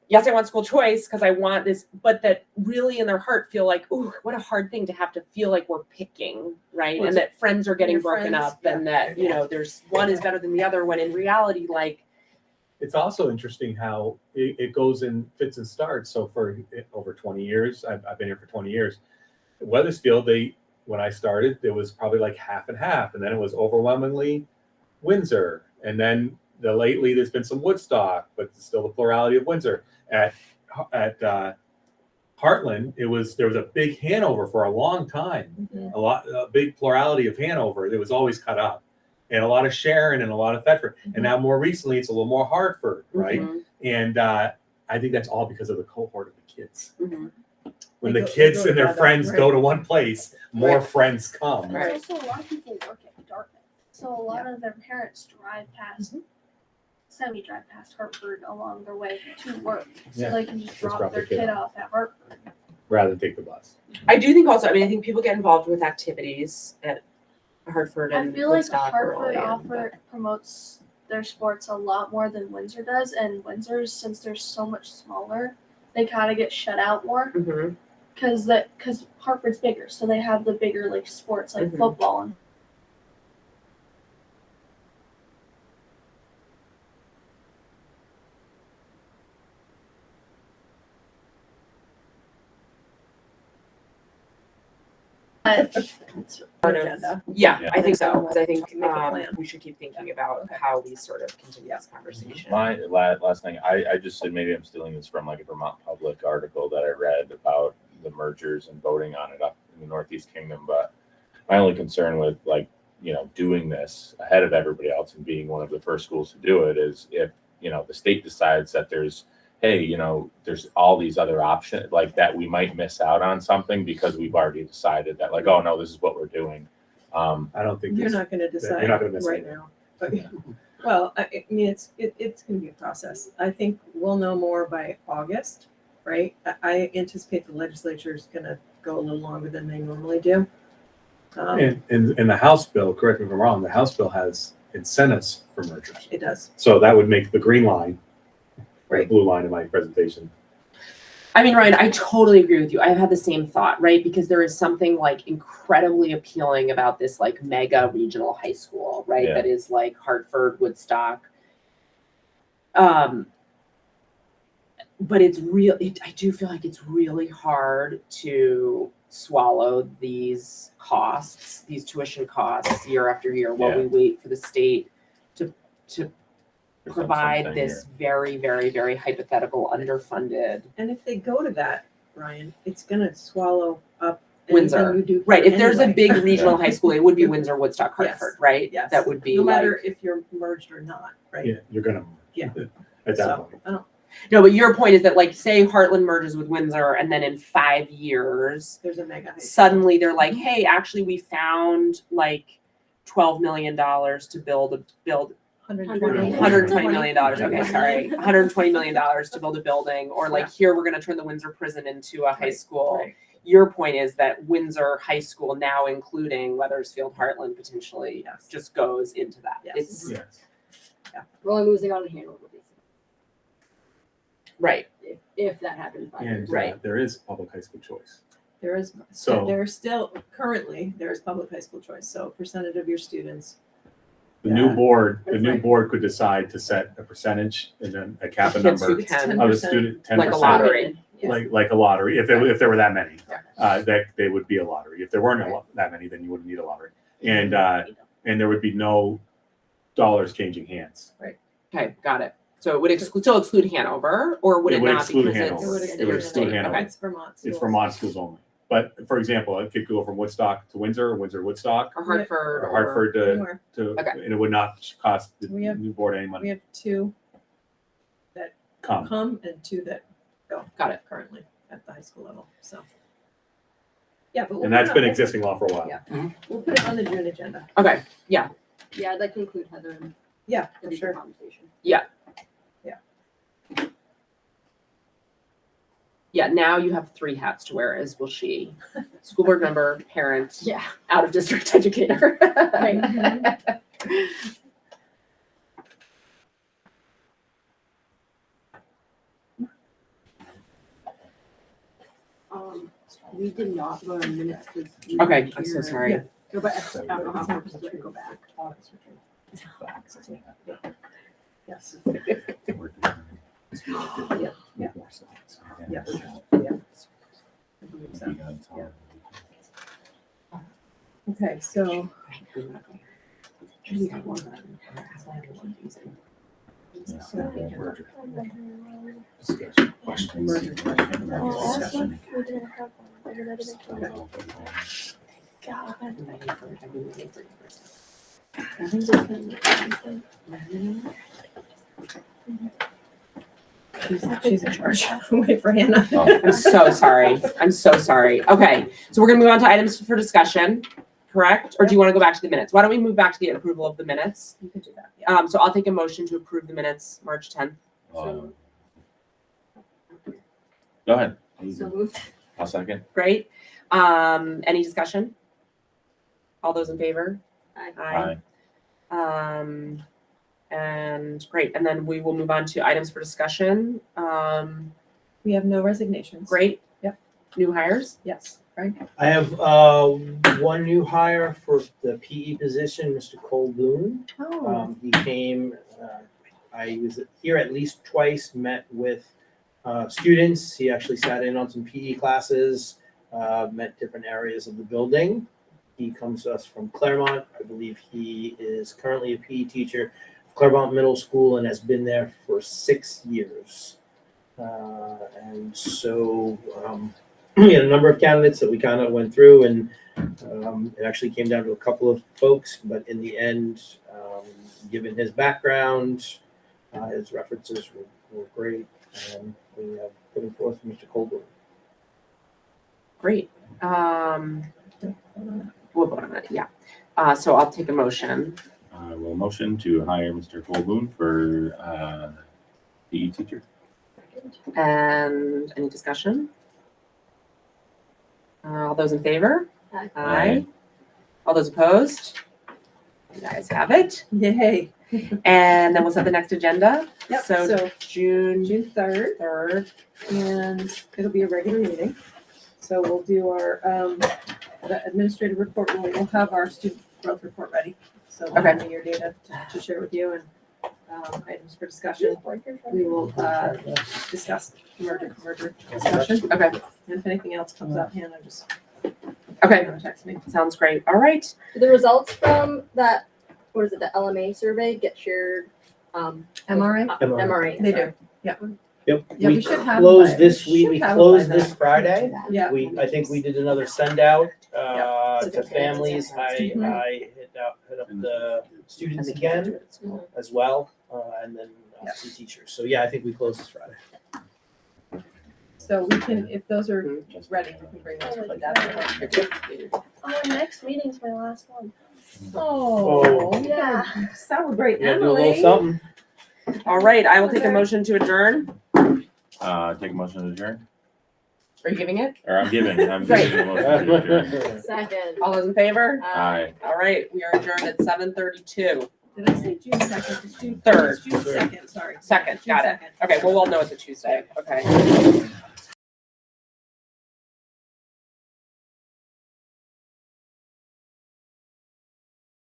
yes, I want school choice because I want this, but that really in their heart feel like, ooh, what a hard thing to have to feel like we're picking, right? Well, and that friends are getting broken friends, up and that, there's one is better than the other, when in reality, like. It's also interesting how it goes in fits and starts. So for over 20 years, I've been here for 20 years. Wethersfield, when I started, it was probably like half and half. And then it was overwhelmingly Windsor. And then lately there's been some Woodstock, but still the plurality of Windsor. At Hartland, there was a big Hanover for a long time, a big plurality of Hanover. It was always cut up, and a lot of Sharon and a lot of Thetford. And now more recently, it's a little more Hartford, right? And I think that's all because of the cohort of the kids. Mhm. When They the go kids and their together, friends right. go to one place, more Right. friends come. Right. There's also a lot of people work at Dartmouth, so a lot of their parents drive past, semi-drive past Hartford along their way to work, so Yeah. they can just drop drop their the kid kid off. off at Hartford. Rather than take the bus. I do think also, I mean, I think people get involved with activities at Hartford I and feel like Woodstock Hartford early, promotes their sports a lot more than Windsor does, and Windsor's, since they're so much smaller, they kind of get shut out more Mhm. because Hartford's bigger, so they have the bigger like sports like Mhm. football and Part of- Agenda. Yeah, Yeah. I think so, because I think Make a plan. we should keep thinking about how we sort of continue this conversation. My last thing, I just said, maybe I'm stealing this from like a Vermont Public article that I read about the mergers and voting on it up in the Northeast Kingdom. But my only concern with like, doing this ahead of everybody else and being one of the first schools to do it is if, the state decides that there's all these other options like that, we might miss out on something because we've already decided that like, oh no, this is what we're doing. I don't think You're this- not gonna decide you're not gonna miss right anything. now. But, well, I mean, it's gonna be a process. I think we'll know more by August, right? I anticipate the legislature is gonna go a little longer than they normally do. And in the House bill, correct me if I'm wrong, the House bill has incentives for mergers. It does. So that would make the green line, or the Right. blue line in my presentation. I mean, Ryan, I totally agree with you. I've had the same thought, right? Because there is something like incredibly appealing about this like mega regional high school, right? Yeah. That is like Hartford, Woodstock. But it's real. I do feel like it's really hard to swallow these costs, these tuition costs year after year while we wait for the state to provide Something this very, very, very hypothetical underfunded. And if they go to that, Ryan, it's gonna swallow up Windsor. anything you do. Right. If there's a anyway. big regional high school, it would be Windsor, Woodstock, Hartford, right? Yes. That would be No matter like, if you're merged or not, right? Yeah, you're gonna. Yeah. At that So, point. I don't, no, but your point is that like say Hartland merges with Windsor and then in 5 years, there's a mega high school. suddenly they're like, hey, actually we found like $12 million to build $120 million. Okay, sorry. $120 million to build a building, or like here we're gonna turn the Windsor prison into a high Right, school. right. Your point is that Windsor High School, now including Weathersfield, Hartland, potentially Yes. just goes into that. Yes. It's Yes. We're only losing on Hanover, basically, right. if that happens. By And Right. there is public high school choice. There is, So- there's still, currently, there is public high school choice, so percentage of your students. The new Yeah. board, That's right. could decide to set a percentage and then a cap a Kids who number It's can, 10%. of the student, 10%. like a lottery. Yeah. Like a lottery, if there were that many, Yeah. that they would be a lottery. If there weren't that many, then you wouldn't need a lottery. And there would be no dollars changing hands. Okay, got it. So it would still exclude Hanover, or would It it would not exclude because Hanover. it's It would It would exclude state? Hanover. Okay. It's Vermont It's schools. Vermont schools only. But for example, it could go from Woodstock to Windsor, Windsor, Woodstock, Or Hartford, or Hartford to, Anywhere. Okay. and it would not cost the We have- new board any We money. have 2 Come. come and 2 that go. Got it. Currently at the high school level, so. Yeah, but. And that's been existing law for a while. Yeah. We'll put it on the June agenda. Okay, Yeah, I'd like to include Heather in Yeah, the for sure. conversation. yeah, now you have 3 hats to wear, as will she. School board member, parent, Yeah. out of district educator. We did not go on minutes because. Okay, I'm so sorry. Yeah. Go back, I don't know how far we have to go back. Yes. Okay, so. Discussion, questions. Merger question, merger Oh, discussion. we didn't have one. I didn't even know. God. She's in charge. Wait for Hannah. Oh. I'm so sorry. I'm so sorry. Okay, so we're gonna move on to items for discussion, correct? Or do you want to go back to the minutes? Why don't we move back to the approval of the minutes? You can do that. Yeah. So I'll take a motion to approve the minutes, March 10th. Go ahead. So moved. I'll second. Great. Any discussion? All those in favor? Aye. And great, and then we will move on to items for discussion. We have no resignations. Great. Yep. New hires? Yes, right? I have one new hire for the PE position, Mr. Cole Boone. Oh, He came, I was here at least twice, met with students. He actually sat in on some PE classes, met different areas of the building. He comes to us from Claremont. I believe he is currently a PE teacher, Claremont Middle School, and has been there for 6 years. And so we had a number of candidates that we kind of went through, and it actually came down to a couple of folks, but in the end, given his background, his references were great, and we have put him forth Mr. Colburn. Great. We'll vote on it, yeah. So I'll take a motion. I will motion to hire Mr. Colboon for PE teacher. And any discussion? All those in favor? Aye. Aye. All those opposed? You guys have it. yay. And then we'll set the next agenda. Yep, So so June June 3rd, 3rd. and it'll be a regular meeting. So we'll do our the administrative report, and we'll have our student growth report ready. So we'll have your data to share with you, and items for discussion. We will discuss merger discussion. Okay. And if anything else comes up, Hannah, just Okay. text me. Sounds great. All right. Do the results from that, what is it, the LMA survey get shared? MRA? MRA. They sorry. do. Yeah. Yep. Yeah, we we should have closed by- this we week. should We have closed by this then. Friday. Yeah. I think we did another send out So to the families. parents Mhm. I hit up the students And the kids again do it at school. as well, and then Yeah. some teachers. So yeah, I think we closed this Friday. So we can, if those are ready, we can bring those to that. Oh, next meeting's my last one. Oh, Yeah. celebrate We gotta do a little Emily. something. All right. I will take a motion to adjourn. Take a motion to adjourn. Are you giving it? Or I'm giving a motion to adjourn. Second. All those in favor? Aye. All right. We are adjourned at 7:32. Did I say June 2nd? It's June 3rd. It's June 2nd, sorry. Second. June Got it. 2nd. Okay. Well, we'll know it's a Tuesday. Okay.